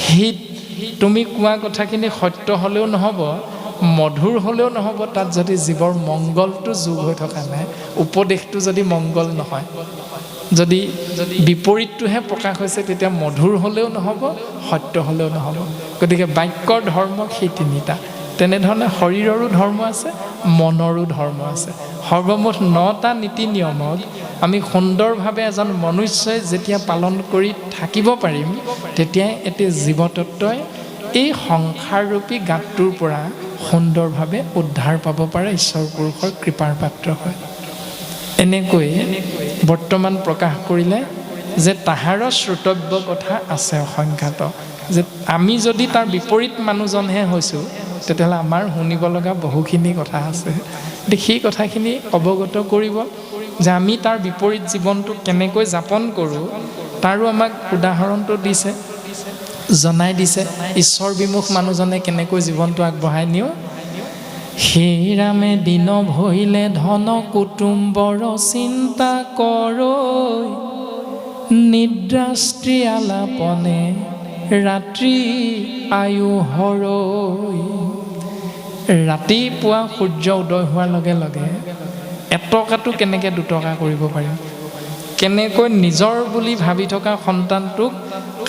Speaker 1: হিত, তুমি কোৱা কথাখিনি সত্য হ'লেও নহ'ব, মধুৰ হ'লেও নহ'ব, তাত যদি জীৱৰ মংগলটো যোগ হৈ থকা নাই, উপদেশটো যদি মংগল নহয়, যদি বিপৰীতটোহে প্ৰকাশ হৈছে তেতিয়া মধুৰ হ'লেও নহ'ব, সত্য হ'লেও নহ'ব। গতিকে বাক্যৰ ধৰ্ম সেই তিনিটা। তেনেধৰণে শৰীৰৰো ধৰ্ম আছে, মনৰো ধৰ্ম আছে। সৰ্বমুঠ 9টা নীতি নিয়মক আমি সুন্দৰভাৱে এজন মনুষ্যই যেতিয়া পালন কৰি থাকিব পাৰিম তেতিয়াই এটি জীৱতত্বই এই সংসাৰৰূপী গাঁতটোৰ পৰা সুন্দৰভাৱে উদ্ধাৰ পাব পাৰে, ঈশ্বৰ পুৰুষৰ কৃপাৰ পাত্ৰ হয়। এনেকৈ বৰ্তমান প্ৰকাশ কৰিলে যে তাহাৰ শ্ৰোতব্য কথা আছে অসংখ্যাত, যে আমি যদি তাৰ বিপৰীত মানুহজনহে হৈছোঁ তেতিয়াহ'লে আমাৰ শুনিব লগা বহুখিনি কথা আছে। গতিকে সেই কথাখিনি অৱগত কৰিব যে আমি তাৰ বিপৰীত জীৱনটো কেনেকৈ যাপন কৰোঁ তাৰো আমাক উদাহৰণটো দিছে, জনাই দিছে। ঈশ্বৰ বিমুখ মানুহজনে কেনেকৈ জীৱনটো আগবঢ়াই নিওঁ। সেইৰামে দিন ভৰিলে ধন কুটুম্বৰ চিন্তা কৰৈ, নিদ্ৰা স্ত্ৰী আলাপনে ৰাত্ৰি আয়ু হৰৈ। ৰাতিপুৱা সূৰ্য উদয় হোৱাৰ লগে লগে এটকাটো কেনেকৈ 2 টকা কৰিব পাৰিম, কেনেকৈ নিজৰ বুলি ভাবি থকা সন্তানটোক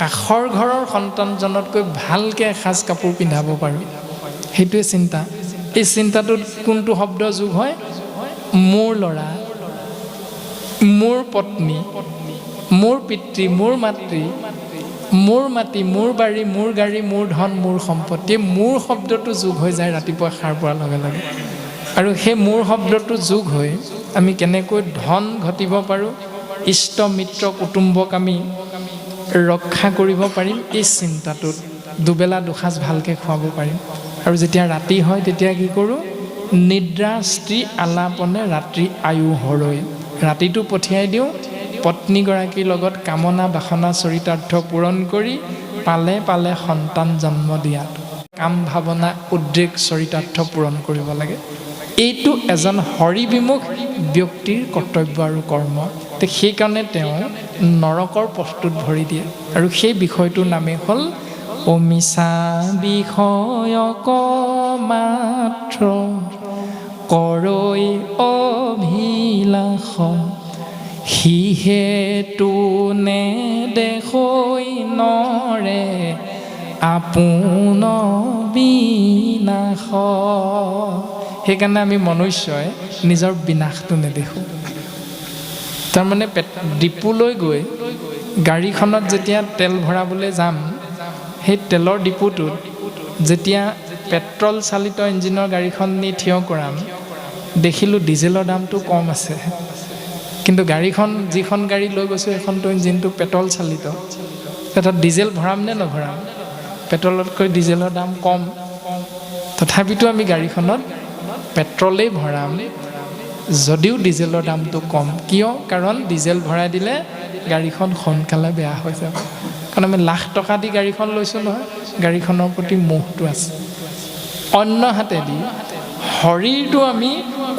Speaker 1: কাষৰ ঘৰৰ সন্তানজনতকৈ ভালকৈ এসাঁজ কাপোৰ পিন্ধাব পাৰোঁ, সেইটোৱে চিন্তা। এই চিন্তাটোত কোনটো শব্দ যোগ হয়? মোৰ ল'ৰা, মোৰ পত্নী, মোৰ পিতৃ, মোৰ মাতৃ, মোৰ মাটি, মোৰ বাৰী, মোৰ গাড়ী, মোৰ ধন, মোৰ সম্পত্তি। মোৰ শব্দটো যোগ হৈ যায় ৰাতিপুৱা সাৰ পোৱাৰ লগে লগে। আৰু সেই মোৰ শব্দটো যোগ হৈ আমি কেনেকৈ ধন ঘটিব পাৰোঁ, ইষ্ট মিত্ৰ কুটুম্বক আমি ৰক্ষা কৰিব পাৰিম, এই চিন্তাটোত দুবেলা দুসাঁজ ভালকৈ খুৱাব পাৰিম। আৰু যেতিয়া ৰাতি হয় তেতিয়া কি কৰোঁ? নিদ্ৰা স্ত্ৰী আলাপনে ৰাত্ৰি আয়ু হৰৈ। ৰাতিটো পঠিয়াই দিওঁ পত্নীগৰাকীৰ লগত কামনা বাসনা চৰিতাৰ্থ পূৰণ কৰি পালে পালে সন্তান জন্ম দিয়াত কাম ভাৱনা উদ্ৰেক চৰিতাৰ্থ পূৰণ কৰিব লাগে। এইটো এজন হৰিবিমুখ ব্যক্তিৰ কৰ্তব্য আৰু কৰ্ম। সেইকাৰণে তেওঁ নৰকৰ পথটোত ভৰি দিয়ে। আৰু সেই বিষয়টোৰ নামেই হ'ল অমিছা বিষয়ক মাত্ৰ কৰৈ অভিলাষ, সিহেতু নেদেখৈ নৰে আপোন বিনাশ। সেইকাৰণে আমি মনুষ্যই নিজৰ বিনাশটো নেদেখোঁ। তাৰমানে ডিপুলৈ গৈ গাড়ীখনত যেতিয়া তেল ভৰাবলৈ যাম সেই তেলৰ ডিপুটোত যেতিয়া পেট্ৰল চালিত ইঞ্জিনৰ গাড়ীখন নি থিয় কৰাম, দেখিলোঁ ডিজেলৰ দামটো কম আছে, কিন্তু গাড়ীখন যিখন গাড়ী লৈ গৈছোঁ সেইখনটো ইঞ্জিনটো পেট্ৰল চালিত। তাত ডিজেল ভৰাম নে নভৰাম? পেট্ৰলতকৈ ডিজেলৰ দাম কম, তথাপিতো আমি গাড়ীখনত পেট্ৰলেই ভৰাম যদিও ডিজেলৰ দামটো কম। কিয়? কাৰণ ডিজেল ভৰাই দিলে গাড়ীখন সোনকালে বেয়া হৈ যাব। কাৰণ আমি লাখ টকা দি গাড়ীখন লৈছোঁ নহয়, গাড়ীখনৰ প্ৰতি মোহটো আছে। অন্য হাতেদি শৰীৰটো আমি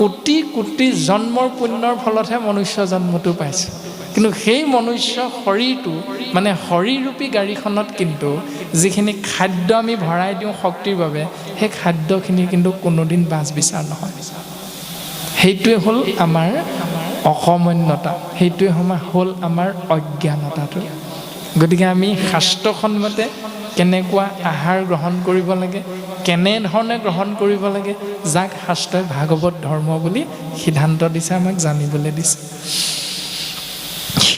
Speaker 1: কোটি কোটি জন্মৰ পুণ্যৰ ফলতহে মনুষ্য জন্মটো পাইছোঁ, কিন্তু সেই মনুষ্য শৰীৰটো মানে শৰীৰৰূপী গাড়ীখনত কিন্তু যিখিনি খাদ্য আমি ভৰাই দিওঁ শক্তিৰ বাবে, সেই খাদ্যখিনি কিন্তু কোনোদিন বাছ বিচাৰ নহয়। সেইটোৱে হ'ল আমাৰ অকৰ্মণ্যতা, সেইটোৱে হ'ল আমাৰ অজ্ঞানতাটো। গতিকে আমি শাস্ত্ৰসন্মতে কেনেকুৱা আহাৰ গ্ৰহণ কৰিব লাগে, কেনেধৰণে গ্ৰহণ কৰিব লাগে, যাক শাস্ত্ৰই ভাগৱত ধৰ্ম বুলি সিদ্ধান্ত দিছে, আমাক জানিবলৈ দিছে।